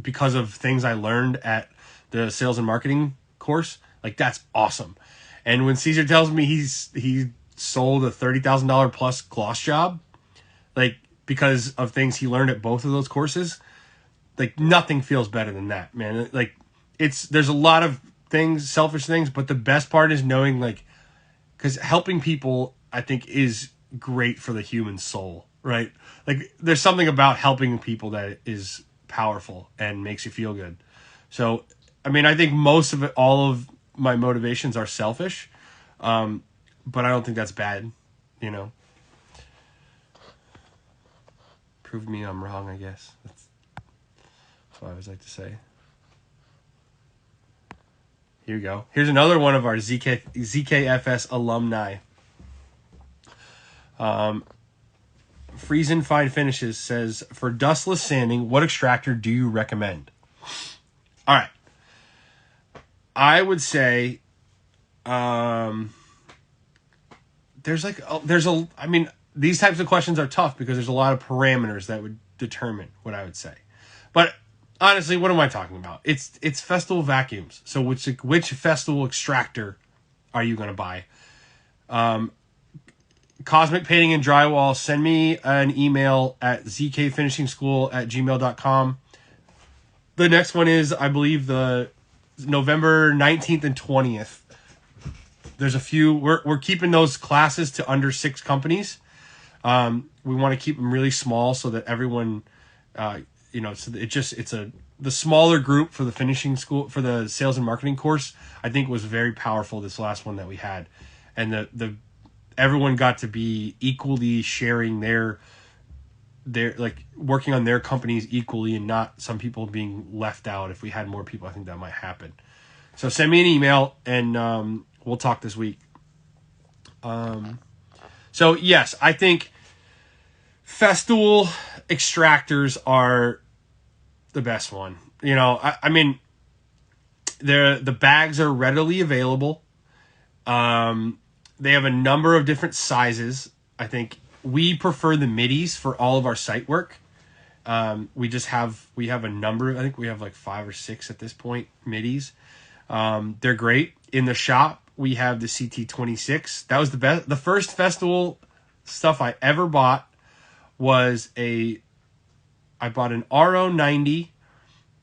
because of things I learned at the sales and marketing course, that's awesome. And when Caesar tells me he sold a $30,000 plus gloss job, because of things he learned at both of those courses, nothing feels better than that, man. There's a lot of things, selfish things, but the best part is knowing, because helping people, I think, is great for the human soul, right? There's something about helping people that is powerful and makes you feel good. So, I think most of it, all of my motivations are selfish, but I don't think that's bad, Prove me I'm wrong, I guess. That's what I always like to say. Here we go. Here's another one of our ZKFS alumni. Friesen Fine Finishes says, for dustless sanding, what extractor do you recommend? All right. I would say these types of questions are tough because there's a lot of parameters that would determine what I would say. But honestly, what am I talking about? It's Festool vacuums. So which Festool extractor are you going to buy? Cosmic Painting and Drywall, send me an email at zkfinishingschool@gmail.com. The next one is, I believe, the November 19th and 20th. There's a few. We're keeping those classes to under 6 companies. We want to keep them really small so that everyone, the smaller group for the finishing school, for the sales and marketing course, I think was very powerful, this last one that we had. And everyone got to be equally sharing their working on their companies equally, and not some people being left out. If we had more people, I think that might happen. So send me an email and we'll talk this week. So yes, I think Festool extractors are the best one. The bags are readily available. They have a number of different sizes. I think we prefer the middies for all of our site work. We have a number. I think we have 5 or 6 at this point, middies. They're great. In the shop, we have the CT26. That was the first festival stuff I ever bought I bought an RO90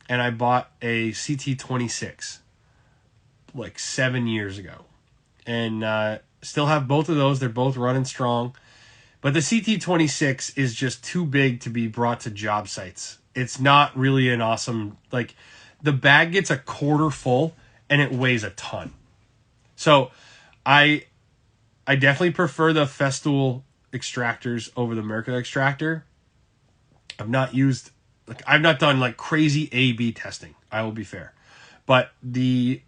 and I bought a CT26 like 7 years ago. And still have both of those. They're both running strong. But the CT26 is just too big to be brought to job sites. It's not really an awesome, like, the bag gets a quarter full and it weighs a ton. So I definitely prefer the Festool extractors over the Merca extractor. I've not done like crazy A/B testing. I will be fair. But the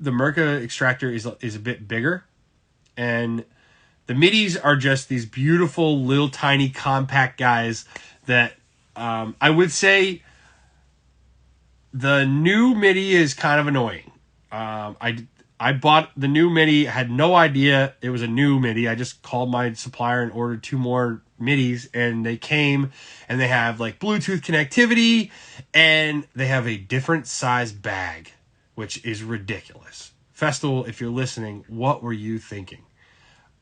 Merca extractor is a bit bigger, and the midis are just these beautiful little tiny compact guys that I would say the new midi is kind of annoying. I bought the new midi, had no idea it was a new midi. I just called my supplier and ordered 2 more midis, and they came, and they have like Bluetooth connectivity, and they have a different size bag, which is ridiculous. Festool, if you're listening, what were you thinking?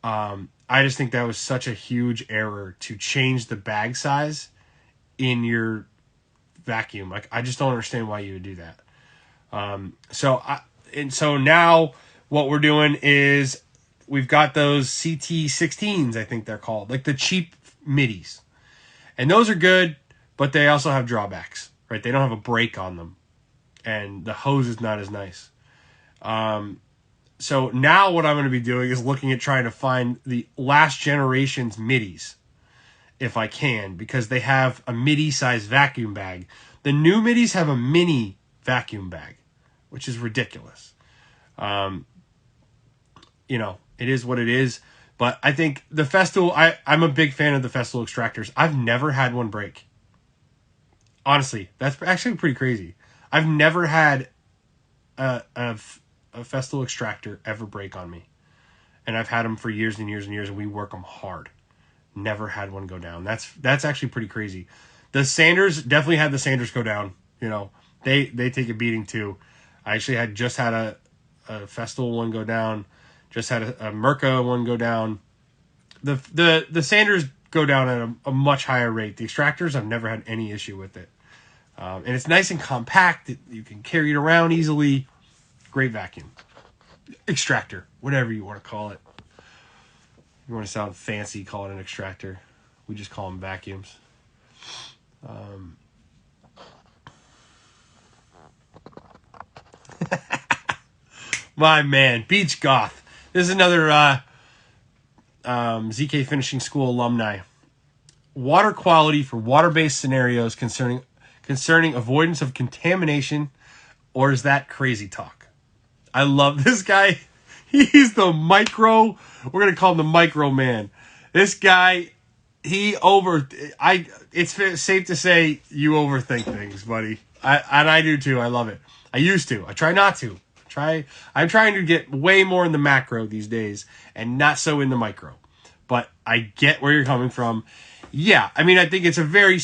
I just think that was such a huge error to change the bag size in your vacuum. Like, I just don't understand why you would do that. So now what we're doing is we've got those CT16s, I think they're called, like the cheap midis. And those are good, but they also have drawbacks, right? They don't have a brake on them, and the hose is not as nice. So now what I'm going to be doing is looking at trying to find the last generation's midis, if I can, because they have a midi-sized vacuum bag. The new midis have a mini vacuum bag, which is ridiculous. It is what it is. But I think the Festool, I'm a big fan of the Festool extractors. I've never had one break. Honestly, that's actually pretty crazy. I've never had a Festool extractor ever break on me. And I've had them for years and years and years, and we work them hard. Never had one go down. That's actually pretty crazy. The sanders, definitely had the sanders go down. They take a beating too. I actually just had a Festool one go down. Just had a Merca one go down. The sanders go down at a much higher rate. The extractors, I've never had any issue with it. And it's nice and compact. You can carry it around easily. Great vacuum. Extractor, whatever you want to call it. If you want to sound fancy, call it an extractor. We just call them vacuums. My man, Beach Goth. This is another ZK Finishing School alumni. Water quality for water-based scenarios concerning avoidance of contamination, or is that crazy talk? I love this guy. He's the micro. We're gonna call him the micro man. This guy, it's safe to say you overthink things, buddy. I do too. I love it. I used to. I try not to. I'm trying to get way more in the macro these days and not so in the micro. But I get where you're coming from. Yeah, I mean, I think it's a very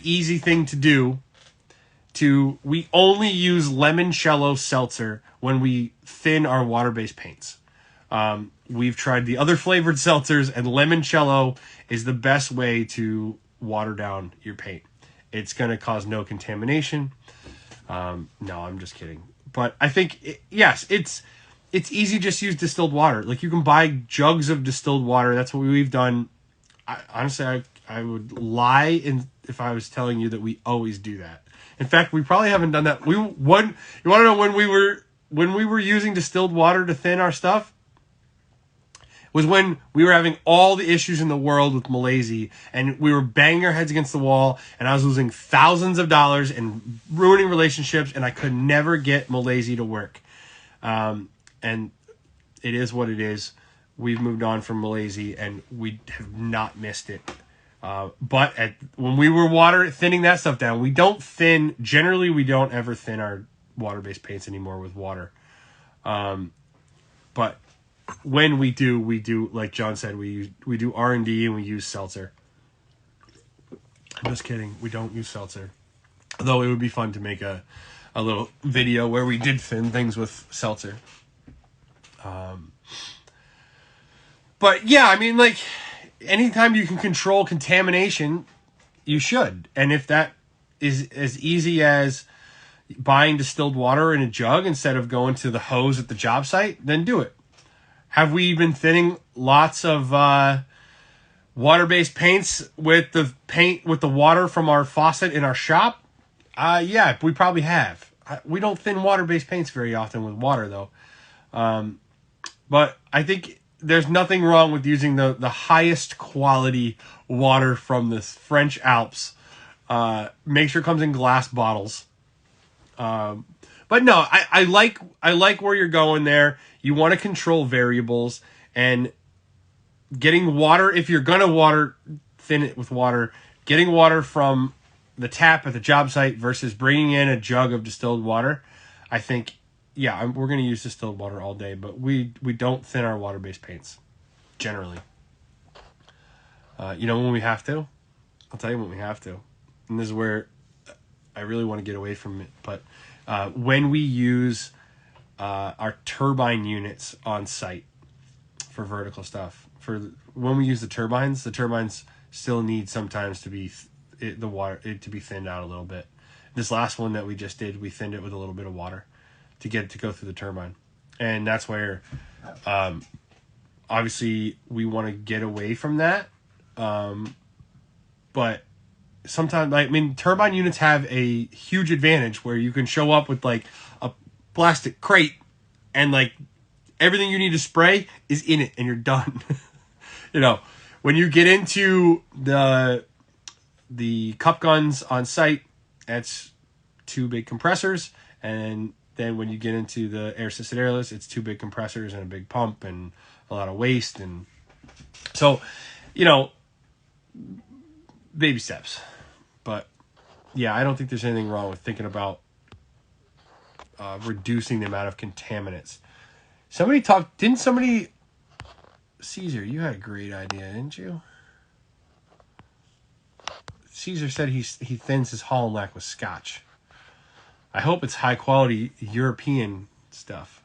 easy thing to do. We only use limoncello seltzer when we thin our water-based paints. We've tried the other flavored seltzers, and limoncello is the best way to water down your paint. It's going to cause no contamination. No, I'm just kidding. But I think, yes, it's easy. Just use distilled water. Like, you can buy jugs of distilled water. That's what we've done. Honestly, I would lie if I was telling you that we always do that. In fact, we probably haven't done that. You want to know when we were using distilled water to thin our stuff? Was when we were having all the issues in the world with Malaysia, and we were banging our heads against the wall, and I was losing thousands of dollars and ruining relationships, and I could never get Malaysia to work. And it is what it is. We've moved on from Malaysia, and we have not missed it. But when we were thinning that stuff down, generally we don't ever thin our water-based paints anymore with water. But when we do, like John said, we do R&D and we use seltzer. I'm just kidding. We don't use seltzer. Although it would be fun to make a little video where we did thin things with seltzer. But yeah, I mean, like, anytime you can control contamination, you should. And if that is as easy as buying distilled water in a jug instead of going to the hose at the job site, then do it. Have we been thinning lots of water-based paints with the water from our faucet in our shop? Yeah, we probably have. We don't thin water-based paints very often with water, though. But I think there's nothing wrong with using the highest quality water from the French Alps. Make sure it comes in glass bottles. But no, I like where you're going there. You want to control variables, and getting water, if you're gonna thin it with water, getting water from the tap at the job site versus bringing in a jug of distilled water, I think, yeah, we're gonna use distilled water all day, but we don't thin our water-based paints generally. You know when we have to? I'll tell you when we have to, and this is where I really want to get away from it. But when we use our turbine units on site for vertical stuff, when we use the turbines still need sometimes to be to be thinned out a little bit. This last one that we just did, we thinned it with a little bit of water to get it to go through the turbine, and that's where obviously we want to get away from that. But sometimes, like, I mean, turbine units have a huge advantage where you can show up with like a plastic crate and like everything you need to spray is in it and you're done. You know, when you get into the cup guns on site, that's 2 big compressors, and then when you get into the air-assisted airless, it's 2 big compressors and a big pump and a lot of waste. And so, you know, baby steps. But yeah, I don't think there's anything wrong with thinking about reducing the amount of contaminants. Caesar, you had a great idea, didn't you? Caesar said he thins his Holland Lac with Scotch. I hope it's high quality European stuff.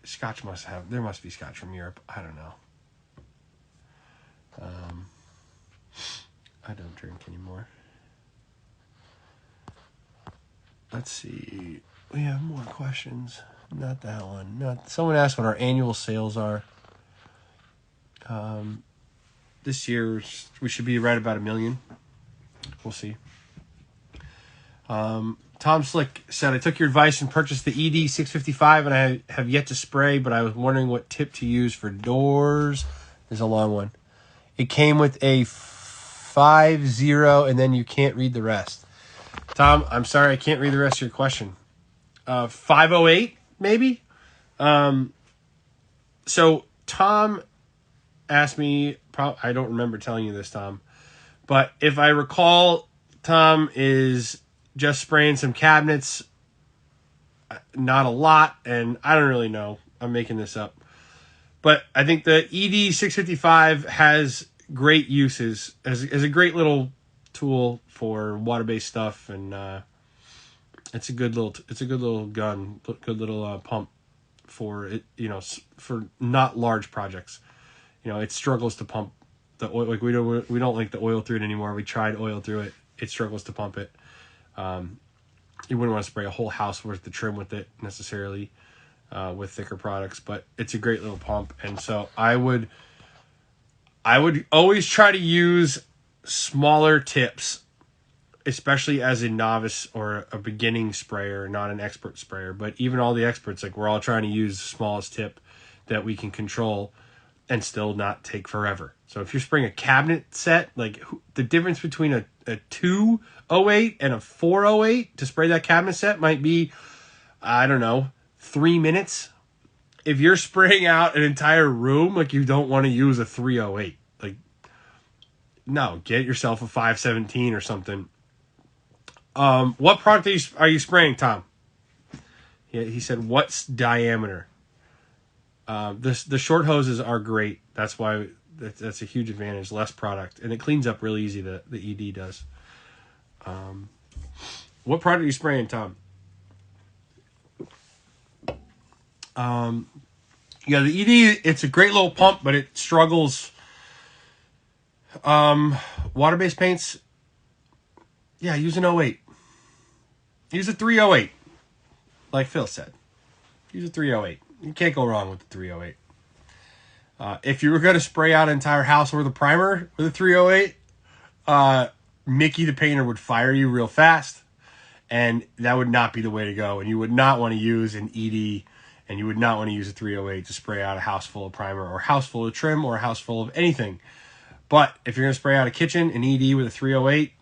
Scotch there must be Scotch from Europe. I don't know. I don't drink anymore. Let's see. We have more questions. Not that one. Someone asked what our annual sales are. This year we should be right about $1 million. We'll see. Tom Slick said, I took your advice and purchased the ED 655 and I have yet to spray, but I was wondering what tip to use for doors. There's a long one. It came with a 50 and then you can't read the rest. Tom, I'm sorry, I can't read the rest of your question. 508, maybe? So Tom asked me, I don't remember telling you this, Tom, but if I recall, Tom is just spraying some cabinets, not a lot, and I don't really know. I'm making this up. But I think the ED 655 has great uses as a great little tool for water-based stuff, and it's a good little gun, good little pump for it. You know, for not large projects. You know, it struggles to pump the oil. Like we don't like the oil through it anymore. We tried oil through it. It struggles to pump it. You wouldn't want to spray a whole house worth of trim with it necessarily, with thicker products, but it's a great little pump. And so I would always try to use smaller tips, especially as a novice or a beginning sprayer, not an expert sprayer. But even all the experts, like, we're all trying to use the smallest tip that we can control and still not take forever. So if you're spraying a cabinet set, like, the difference between a 208 and a 408 to spray that cabinet set might be, I don't know, 3 minutes. If you're spraying out an entire room, like, you don't want to use a 308. Like, no, get yourself a 517 or something. What product are you spraying, Tom? He said, what's diameter? The short hoses are great. That's why that's a huge advantage. Less product, and it cleans up real easy. The ED does. What product are you spraying, Tom? Yeah, the ED, it's a great little pump, but it struggles. Water-based paints, yeah, use an 08. Use a 308, like Phil said. Use a 308. You can't go wrong with the 308. If you were going to spray out an entire house with a primer with a 308, Mickey the painter would fire you real fast, and that would not be the way to go. And you would not want to use an ED, and you would not want to use a 308 to spray out a house full of primer or a house full of trim or a house full of anything. But if you're going to spray out a kitchen, an ED with a 308,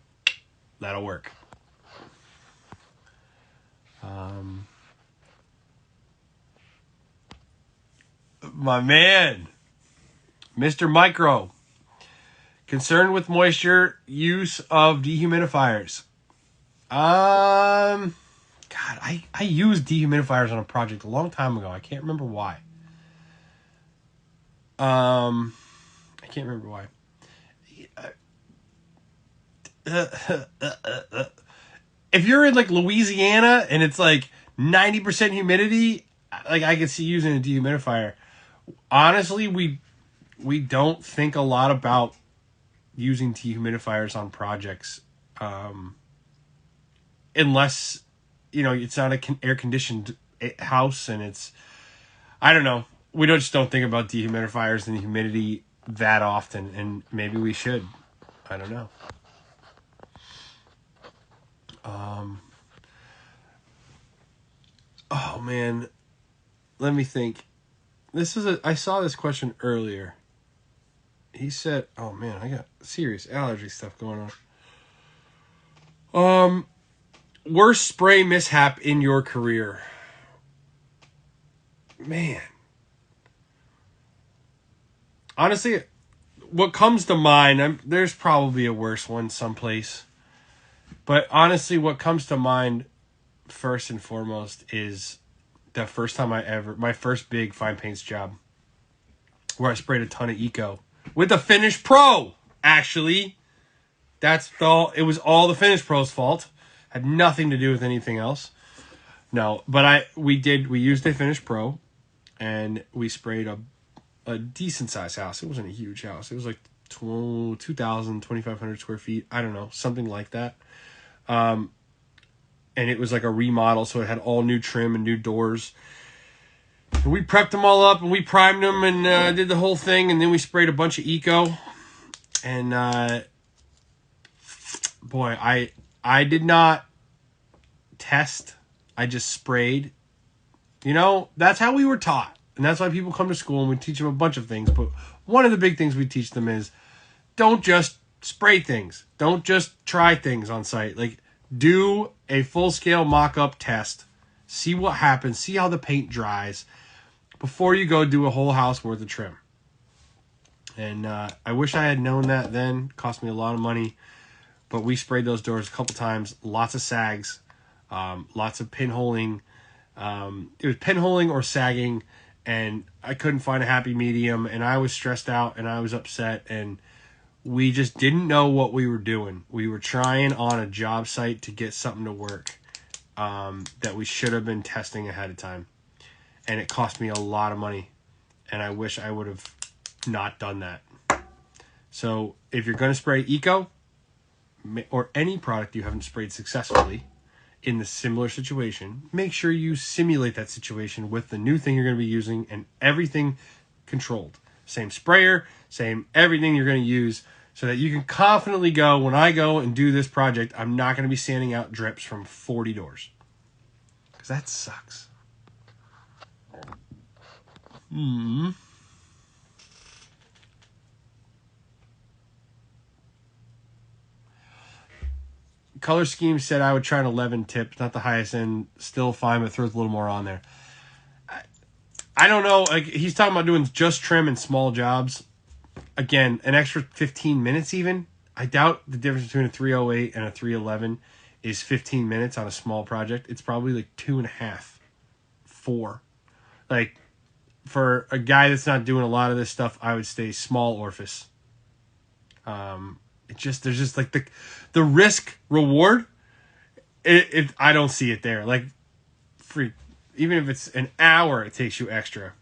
that'll work. My man, Mr. Micro, concerned with moisture, use of dehumidifiers. God, I used dehumidifiers on a project a long time ago. I can't remember why. I can't remember why. If you're in like Louisiana and it's like 90% humidity, like I could see using a dehumidifier. Honestly, we don't think a lot about using dehumidifiers on projects, unless it's not an air conditioned house and it's, I don't know. We just don't think about dehumidifiers and the humidity that often, and maybe we should. I don't know. Oh man, let me think. I saw this question earlier. He said, oh man, I got serious allergy stuff going on. Worst spray mishap in your career. Man. Honestly, what comes to mind, there's probably a worse one someplace. But honestly, what comes to mind first and foremost is the first time my first big fine paints job, where I sprayed a ton of Eco with the Finish Pro. Actually, it was all the Finish Pro's fault. Had nothing to do with anything else. No, but we used a Finish Pro, and we sprayed a decent sized house. It wasn't a huge house. It was like 2,000, 2,500 square feet. I don't know, something like that. And it was like a remodel, so it had all new trim and new doors. And we prepped them all up, and we primed them, and did the whole thing, and then we sprayed a bunch of Eco. And boy, I did not test. I just sprayed. That's how we were taught, and that's why people come to school and we teach them a bunch of things. But one of the big things we teach them is don't just spray things. Don't just try things on site. Like, do a full-scale mock-up test. See what happens. See how the paint dries before you go do a whole house worth of trim. And I wish I had known that then. It cost me a lot of money. But we sprayed those doors a couple times. Lots of sags. Lots of pinholing. It was pinholing or sagging. And I couldn't find a happy medium. And I was stressed out and I was upset. And we just didn't know what we were doing. We were trying on a job site to get something to work that we should have been testing ahead of time. And it cost me a lot of money. And I wish I would have not done that. So if you're going to spray Eco or any product you haven't sprayed successfully in the similar situation, make sure you simulate that situation with the new thing you're going to be using and everything controlled. Same sprayer, same everything you're going to use, so that you can confidently go, when I go and do this project, I'm not going to be sanding out drips from 40 doors. Because that sucks. Color Scheme said I would try an 11 tip, not the highest end, still fine, but throws a little more on there. I don't know. Like, he's talking about doing just trim and small jobs. Again, an extra 15 minutes even. I doubt the difference between a 308 and a 311 is 15 minutes on a small project. It's probably like 2.5, 4. Like, for a guy that's not doing a lot of this stuff, I would stay small orifice. There's just like the risk reward. I don't see it there. Like, even if it's an hour it takes you extra,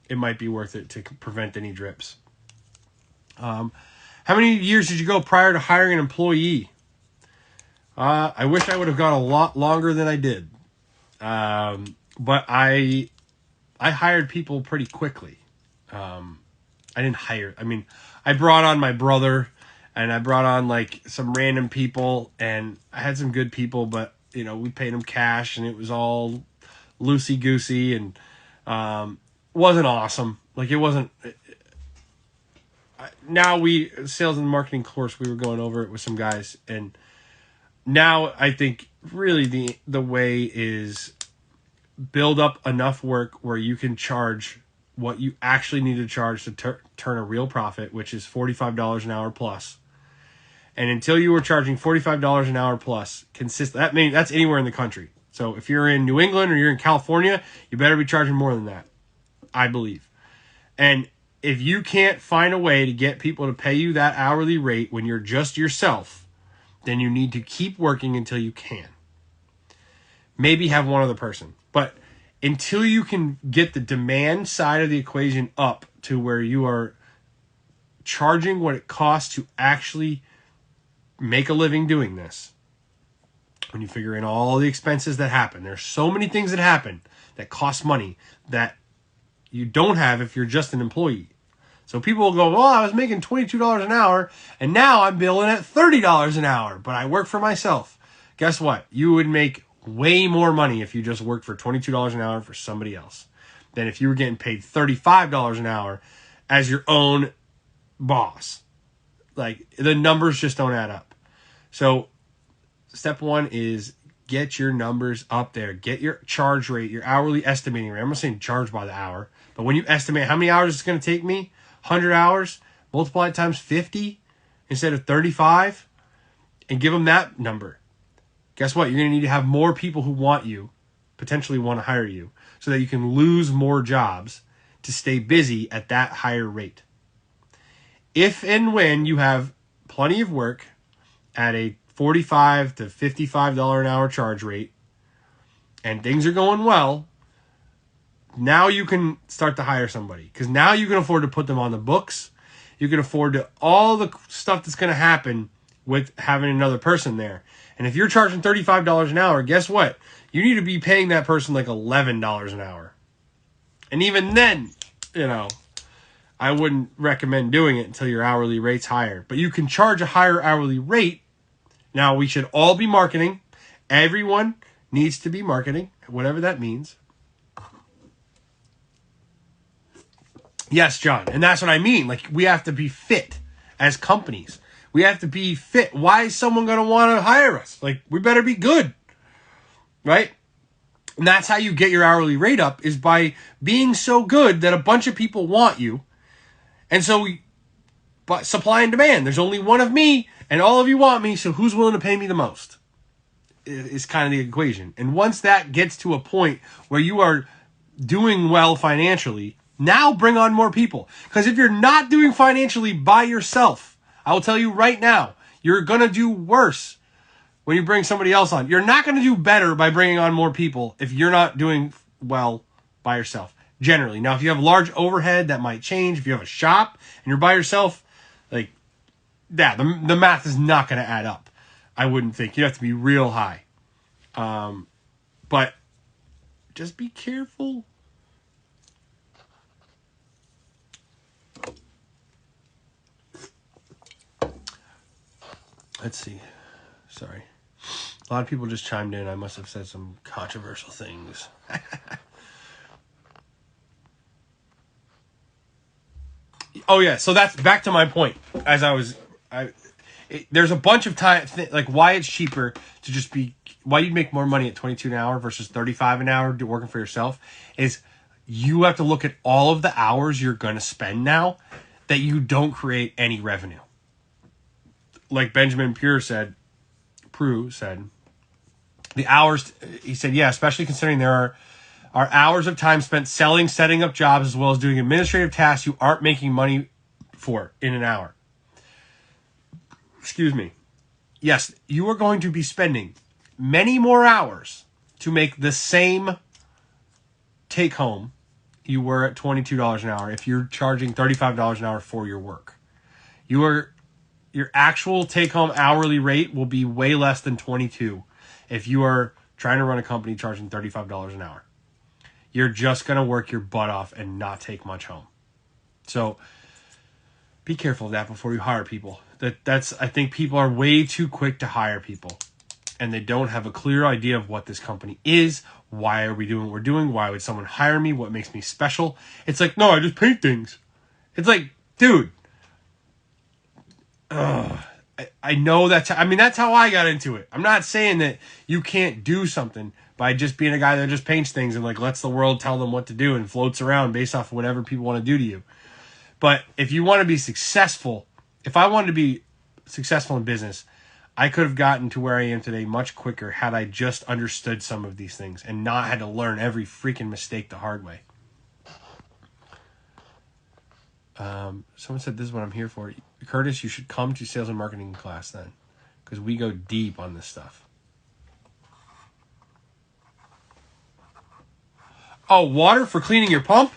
it might be worth it to prevent any drips. How many years did you go prior to hiring an employee? I wish I would have gone a lot longer than I did. But I hired people pretty quickly. I didn't hire. I mean, I brought on my brother, and I brought on like some random people, and I had some good people, but you know, we paid them cash, and it was all loosey goosey, and wasn't awesome. Like it wasn't. Now sales and marketing course, we were going over it with some guys, and now I think really the way is build up enough work where you can charge what you actually need to charge to turn a real profit, which is $45 an hour plus. And until you were charging $45 an hour plus, that's anywhere in the country. So if you're in New England or you're in California, you better be charging more than that, I believe. And if you can't find a way to get people to pay you that hourly rate when you're just yourself, then you need to keep working until you can. Maybe have one other person. But until you can get the demand side of the equation up to where you are charging what it costs to actually make a living doing this, when you figure in all the expenses that happen, there's so many things that happen that cost money that you don't have if you're just an employee. So people will go, well, I was making $22 an hour, and now I'm billing at $30 an hour, but I work for myself. Guess what? You would make way more money if you just worked for $22 an hour for somebody else than if you were getting paid $35 an hour as your own boss. Like, the numbers just don't add up. So step one is get your numbers up there. Get your charge rate, your hourly estimating rate. I'm not saying charge by the hour, but when you estimate how many hours it's going to take me, 100 hours, multiply it times 50 instead of 35, and give them that number. Guess what? You're going to need to have more people who want you, potentially want to hire you, so that you can lose more jobs to stay busy at that higher rate. If and when you have plenty of work at a $45 to $55 an hour charge rate, and things are going well, now you can start to hire somebody. Because now you can afford to put them on the books. You can afford to all the stuff that's going to happen with having another person there. And if you're charging $35 an hour, guess what? You need to be paying that person like $11 an hour. And even then, I wouldn't recommend doing it until your hourly rate's higher. But you can charge a higher hourly rate. Now, we should all be marketing. Everyone needs to be marketing, whatever that means. Yes, John. And that's what I mean. Like, we have to be fit as companies. We have to be fit. Why is someone going to want to hire us? Like, we better be good. Right? And that's how you get your hourly rate up, is by being so good that a bunch of people want you. And so but supply and demand. There's only one of me, and all of you want me, so who's willing to pay me the most? Is kind of the equation. And once that gets to a point where you are doing well financially, now bring on more people. Because if you're not doing financially by yourself, I will tell you right now, you're going to do worse when you bring somebody else on. You're not going to do better by bringing on more people if you're not doing well by yourself, generally. Now, if you have large overhead, that might change. If you have a shop and you're by yourself, like, yeah, the math is not going to add up. I wouldn't think. You have to be real high. But just be careful. Let's see. Sorry. A lot of people just chimed in. I must have said some controversial things. Oh, yeah. So that's back to my point. There's a bunch of time, like why it's cheaper to just why you'd make more money at 22 an hour versus 35 an hour working for yourself is you have to look at all of the hours you're going to spend now that you don't create any revenue. Like Benjamin Prue said, the hours, he said, yeah, especially considering there are hours of time spent selling, setting up jobs, as well as doing administrative tasks you aren't making money for in an hour. Excuse me. Yes, you are going to be spending many more hours to make the same take home, you were at $22 an hour if you're charging $35 an hour for your work. Your actual take-home hourly rate will be way less than $22 if you are trying to run a company charging $35 an hour. You're just going to work your butt off and not take much home. So be careful of that before you hire people. I think people are way too quick to hire people, and they don't have a clear idea of what this company is. Why are we doing what we're doing? Why would someone hire me? What makes me special? It's like, no, I just paint things. It's like, dude, I know that's how I got into it. I'm not saying that you can't do something by just being a guy that just paints things and like lets the world tell them what to do and floats around based off of whatever people want to do to you. But if you want to be successful, if I wanted to be successful in business, I could have gotten to where I am today much quicker had I just understood some of these things and not had to learn every freaking mistake the hard way. Someone said this is what I'm here for. Curtis, you should come to sales and marketing class then, because we go deep on this stuff. Oh, water for cleaning your pump?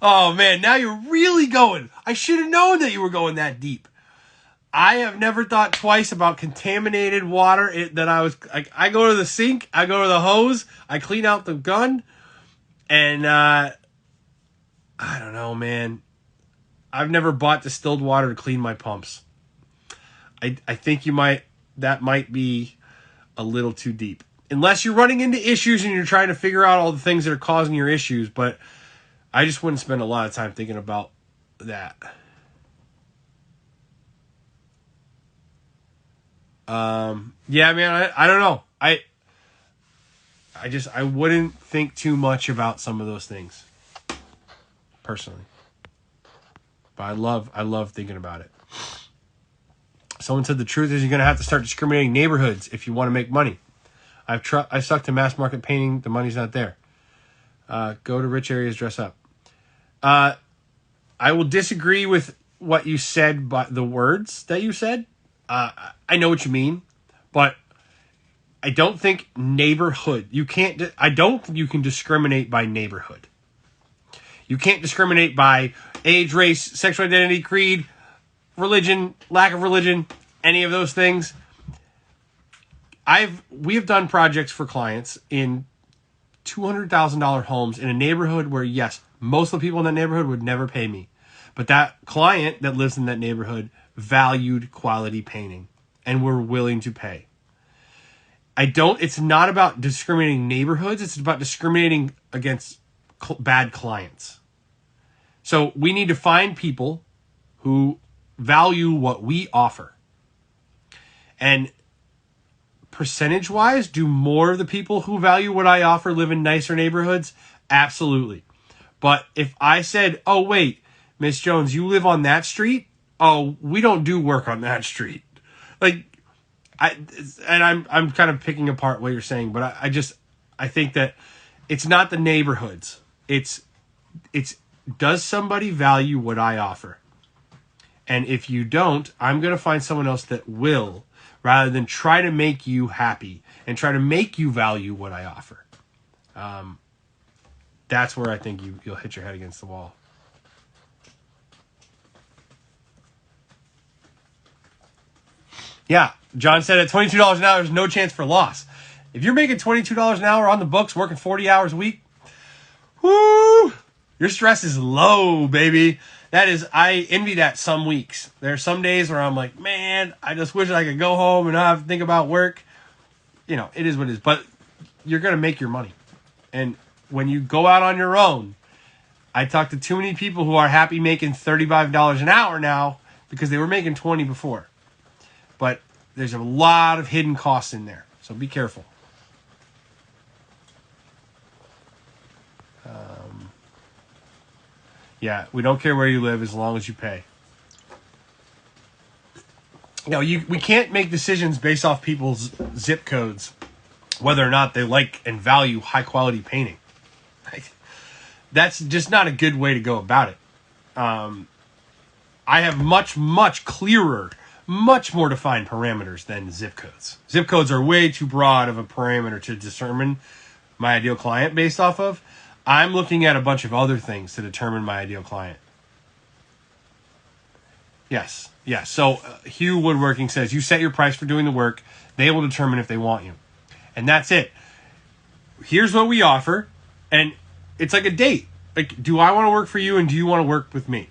Oh, man, now you're really going. I should have known that you were going that deep. I have never thought twice about contaminated water. I go to the sink, I go to the hose, I clean out the gun, and I don't know, man. I've never bought distilled water to clean my pumps. I think that might be a little too deep. Unless you're running into issues and you're trying to figure out all the things that are causing your issues, but I just wouldn't spend a lot of time thinking about that. Yeah, man, I don't know. I wouldn't think too much about some of those things personally. But I love thinking about it. Someone said the truth is you're going to have to start discriminating neighborhoods if you want to make money. I've stuck to mass market painting. The money's not there. Go to rich areas, dress up. I will disagree with what you said, but the words that you said, I know what you mean, but I don't think neighborhood. I don't think you can discriminate by neighborhood. You can't discriminate by age, race, sexual identity, creed, religion, lack of religion, any of those things. We have done projects for clients in $200,000 homes in a neighborhood where, yes, most of the people in that neighborhood would never pay me. But that client that lives in that neighborhood valued quality painting and were willing to pay. It's not about discriminating neighborhoods. It's about discriminating against bad clients. So we need to find people who value what we offer. And percentage-wise, do more of the people who value what I offer live in nicer neighborhoods? Absolutely. But if I said, oh, wait, Miss Jones, you live on that street? Oh, we don't do work on that street. I'm kind of picking apart what you're saying, but I think that it's not the neighborhoods. It's does somebody value what I offer? And if you don't, I'm going to find someone else that will, rather than try to make you happy and try to make you value what I offer. That's where I think you'll hit your head against the wall. Yeah, John said at $22 an hour, there's no chance for loss. If you're making $22 an hour on the books, working 40 hours a week, whoo, your stress is low, baby. I envy that some weeks. There are some days where I'm like, man, I just wish I could go home and not have to think about work. You know, it is what it is. But you're going to make your money. And when you go out on your own, I talk to too many people who are happy making $35 an hour now because they were making 20 before. But there's a lot of hidden costs in there. So be careful. Yeah, we don't care where you live as long as you pay. You know, we can't make decisions based off people's zip codes, whether or not they like and value high quality painting. That's just not a good way to go about it. I have much, much clearer, much more defined parameters than zip codes. Zip codes are way too broad of a parameter to determine my ideal client based off of. I'm looking at a bunch of other things to determine my ideal client. Yes. So Hugh Woodworking says, you set your price for doing the work. They will determine if they want you. And that's it. Here's what we offer. And it's like a date. Like, do I want to work for you and do you want to work with me?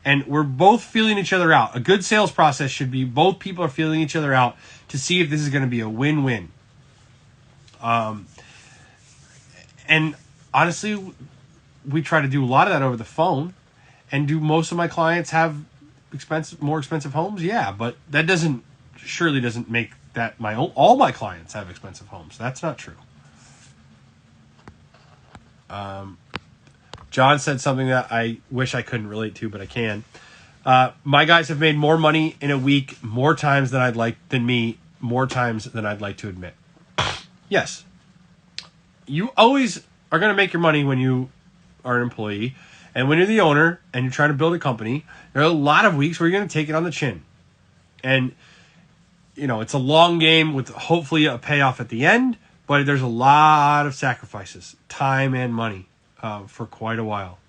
And we're both feeling each other out. A good sales process should be both people are feeling each other out to see if this is going to be a win-win. And honestly, we try to do a lot of that over the phone. And do most of my clients have more expensive homes? Yeah, but that surely doesn't make that all my clients have expensive homes. That's not true. John said something that I wish I couldn't relate to, but I can. My guys have made more money in a week more times than I'd like to admit. Yes. You always are going to make your money when you are an employee. And when you're the owner and you're trying to build a company, there are a lot of weeks where you're going to take it on the chin. And, it's a long game with hopefully a payoff at the end, but there's a lot of sacrifices, time and money, for quite a while.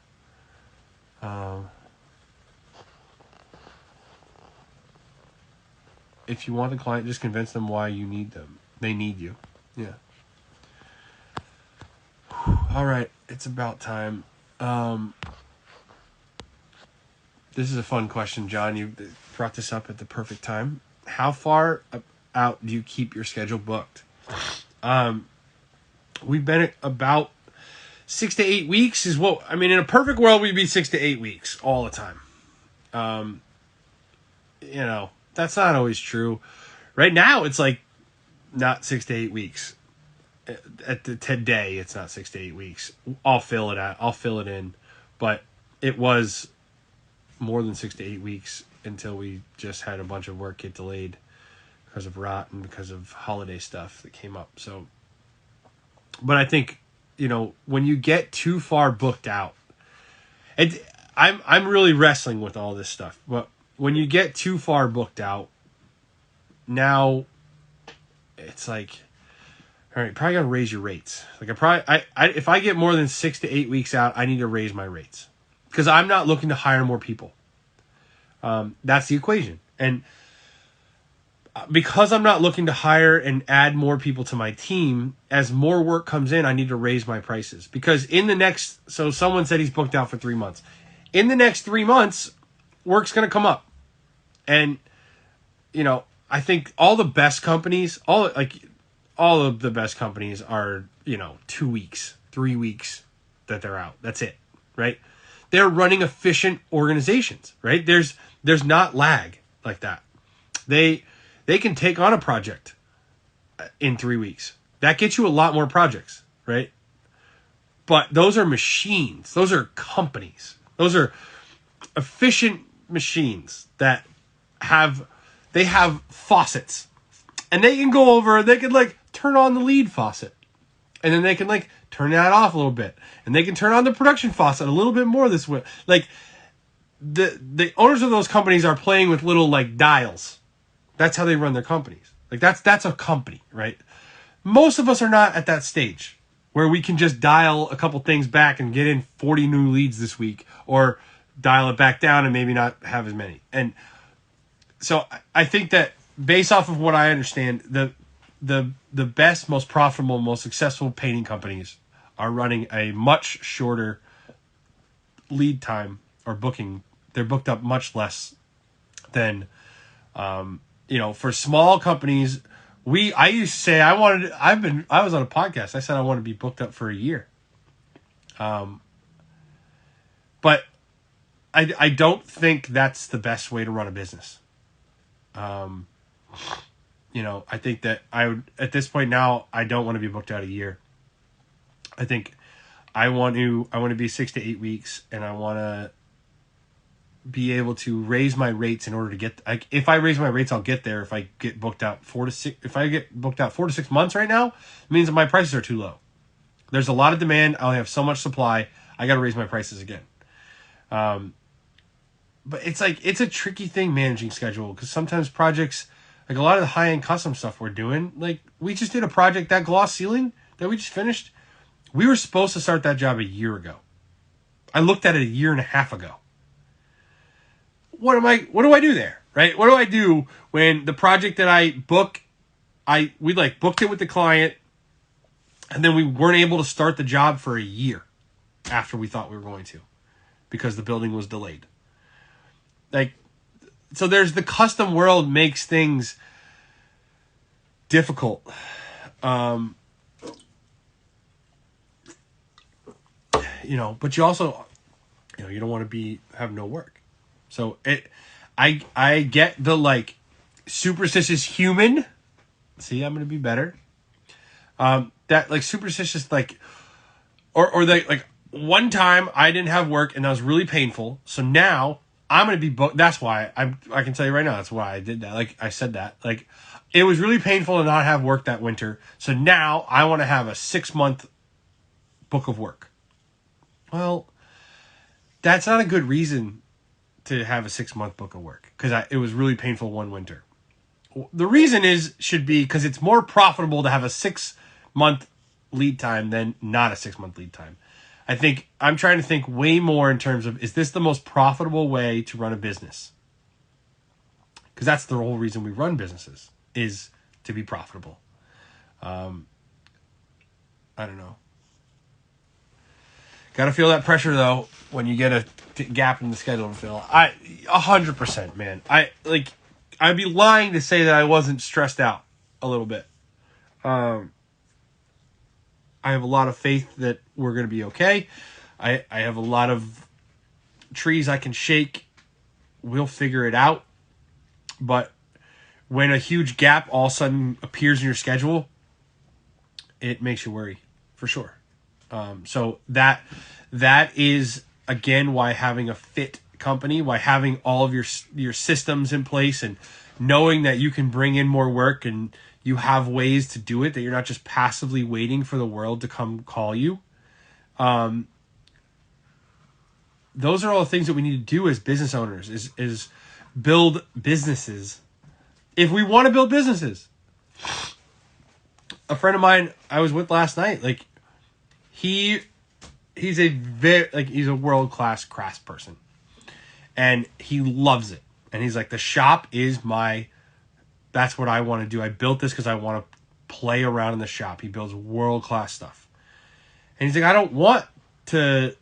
If you want the client, just convince them why you need them. They need you. Yeah. All right. It's about time. This is a fun question, John. You brought this up at the perfect time. How far out do you keep your schedule booked? We've been at about 6 to 8 weeks in a perfect world, we'd be 6 to 8 weeks all the time. That's not always true. Right now, it's like not 6 to 8 weeks. Today, it's not 6 to 8 weeks. I'll fill it in, but it was more than 6 to 8 weeks until we just had a bunch of work get delayed because of rot and because of holiday stuff that came up. So, but I think, when you get too far booked out, and I'm really wrestling with all this stuff, but when you get too far booked out, now it's like, all right, probably gotta raise your rates. Like if I get more than 6 to 8 weeks out, I need to raise my rates because I'm not looking to hire more people. That's the equation. And because I'm not looking to hire and add more people to my team, as more work comes in, I need to raise my prices because so someone said he's booked out for 3 months. In the next 3 months, work's going to come up. And, I think all the best companies, all of the best companies are, 2 weeks, 3 weeks that they're out. That's it, right? They're running efficient organizations, right? There's not lag like that. They can take on a project in 3 weeks. That gets you a lot more projects, right? But those are machines. Those are companies. Those are efficient machines that have faucets. And they can go over, they can turn on the lead faucet. And then they can turn that off a little bit. And they can turn on the production faucet a little bit more this way. The owners of those companies are playing with little dials. That's how they run their companies. That's a company, right? Most of us are not at that stage where we can just dial a couple things back and get in 40 new leads this week or dial it back down and maybe not have as many. And so I think that based off of what I understand, the best, most profitable, most successful painting companies are running a much shorter lead time or booking. They're booked up much less than, for small companies. I used to say I was on a podcast. I said I want to be booked up for a year. But I don't think that's the best way to run a business. I think that I would, at this point now, I don't want to be booked out a year. I think I want to be 6 to 8 weeks, and I want to be able to raise my rates in order to get, if I raise my rates, I'll get there. If I get booked out 4 to 6 months right now, it means that my prices are too low. There's a lot of demand. I only have so much supply. I got to raise my prices again. But it's a tricky thing managing schedule because sometimes projects, a lot of the high-end custom stuff we're doing, we just did a project, that gloss ceiling, that we just finished, we were supposed to start that job a year ago. I looked at it a year and a half ago. What do I do there? Right? What do I do when the project that I book, we like booked it with the client, and then we weren't able to start the job for a year after we thought we were going to, because the building was delayed. Like, so there's the custom world makes things difficult. But you also, you don't want to have no work. So I get the like superstitious human. See, I'm going to be better. That like superstitious, like, or like one time I didn't have work and that was really painful. So now I'm going to be booked. That's why I can tell you right now, that's why I did that. Like I said that, like it was really painful to not have work that winter. So now I want to have a 6-month book of work. Well, that's not a good reason to have a 6-month book of work, because it was really painful one winter. The reason should be because it's more profitable to have a 6-month lead time than not a 6-month lead time. I'm trying to think way more in terms of, is this the most profitable way to run a business? Because that's the whole reason we run businesses, is to be profitable. I don't know. Got to feel that pressure though when you get a gap in the schedule to fill. 100%, man. I'd be lying to say that I wasn't stressed out a little bit. I have a lot of faith that we're going to be okay. I have a lot of trees I can shake. We'll figure it out. But when a huge gap all of a sudden appears in your schedule, it makes you worry, for sure. So that is, again, why having a fit company, why having all of your systems in place and knowing that you can bring in more work and you have ways to do it, that you're not just passively waiting for the world to come call you. Those are all the things that we need to do as business owners, is build businesses. If we want to build businesses. A friend of mine I was with last night, like, he's a world-class crafts person, and he loves it. And he's like, the shop is that's what I want to do. I built this because I want to play around in the shop. He builds world-class stuff. And he's like, I don't want to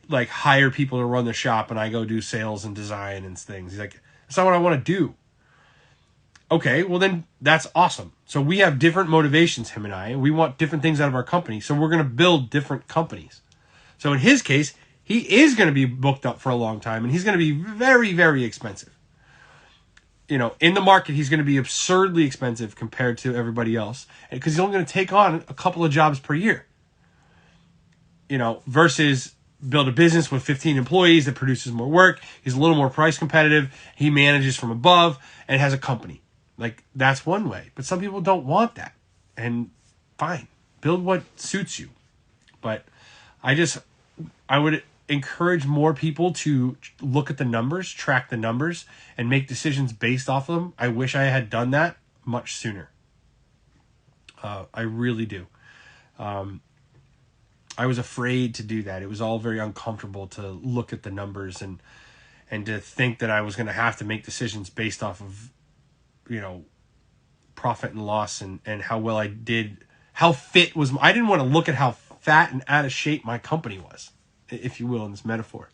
like hire people to run the shop and I go do sales and design and things. He's like, that's not what I want to do. Okay, well then that's awesome. So we have different motivations, him and I. We want different things out of our company. So we're going to build different companies. So in his case, he is going to be booked up for a long time, and he's going to be very, very expensive. In the market, he's going to be absurdly expensive compared to everybody else, because he's only going to take on a couple of jobs per year. Versus build a business with 15 employees that produces more work. He's a little more price competitive. He manages from above and has a company. Like, that's one way. But some people don't want that. And fine, build what suits you. But I would encourage more people to look at the numbers, track the numbers, and make decisions based off of them. I wish I had done that much sooner. I really do. I was afraid to do that. It was all very uncomfortable to look at the numbers and to think that I was going to have to make decisions based off of, profit and loss and how well I did, how fit was. I didn't want to look at how fat and out of shape my company was, if you will, in this metaphor.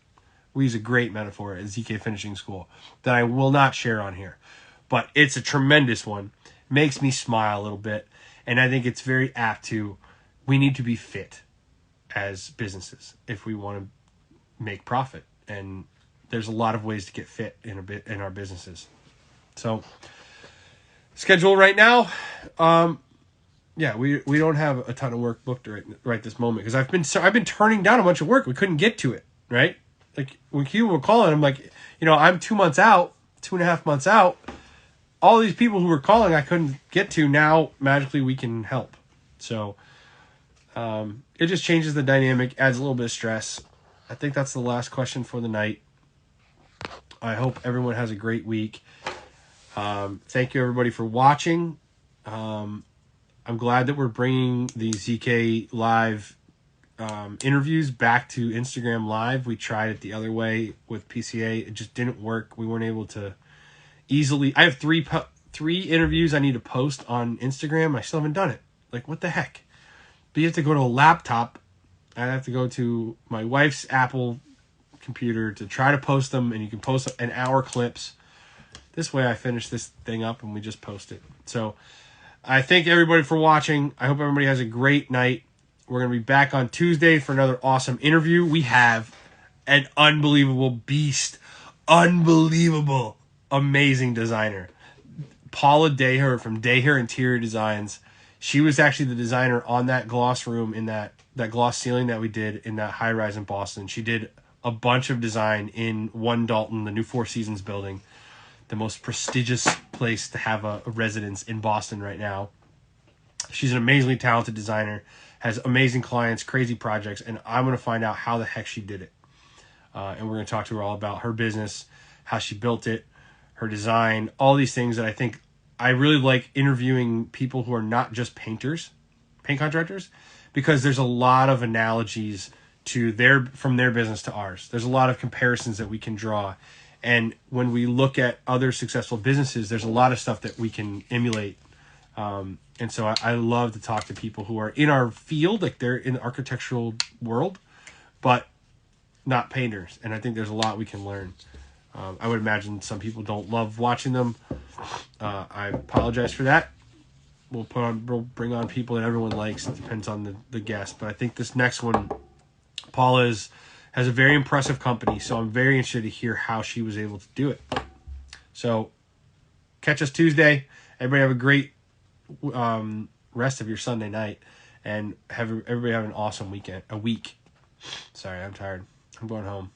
We use a great metaphor at ZK Finishing School that I will not share on here, but it's a tremendous one. Makes me smile a little bit. And I think it's very apt we need to be fit as businesses if we want to make profit. And there's a lot of ways to get fit in our businesses. So schedule right now. We don't have a ton of work booked right this moment, because I've been turning down a bunch of work. We couldn't get to it, right? Like when people were calling, I'm like, I'm 2 months out, 2.5 months out. All these people who were calling I couldn't get to, now magically we can help. So it just changes the dynamic, adds a little bit of stress. I think that's the last question for the night. I hope everyone has a great week. Thank you everybody for watching. I'm glad that we're bringing the ZK Live interviews back to Instagram Live. We tried it the other way with PCA. It just didn't work. We weren't able to easily. I have three interviews I need to post on Instagram. I still haven't done it. Like, what the heck? But you have to go to a laptop. I have to go to my wife's Apple computer to try to post them, and you can post an hour clips. This way I finish this thing up and we just post it. So I thank everybody for watching. I hope everybody has a great night. We're going to be back on Tuesday for another awesome interview. We have an unbelievable beast, unbelievable, amazing designer. Paula Daher from Daher Interior Designs. She was actually the designer on that gloss room in that gloss ceiling that we did in that high rise in Boston. She did a bunch of design in One Dalton, the new Four Seasons building, the most prestigious place to have a residence in Boston right now. She's an amazingly talented designer, has amazing clients, crazy projects, and I'm going to find out how the heck she did it. And we're going to talk to her all about her business, how she built it, her design, all these things that I think I really like interviewing people who are not just painters, paint contractors, because there's a lot of analogies to from their business to ours. There's a lot of comparisons that we can draw. And when we look at other successful businesses, there's a lot of stuff that we can emulate. And so I love to talk to people who are in our field, like they're in the architectural world, but not painters. And I think there's a lot we can learn. I would imagine some people don't love watching them. I apologize for that. We'll bring on people that everyone likes. It depends on the guest. But I think this next one, Paula has a very impressive company, so I'm very interested to hear how she was able to do it. So catch us Tuesday. Everybody have a great rest of your Sunday night, and everybody have an awesome week. Sorry, I'm tired. I'm going home.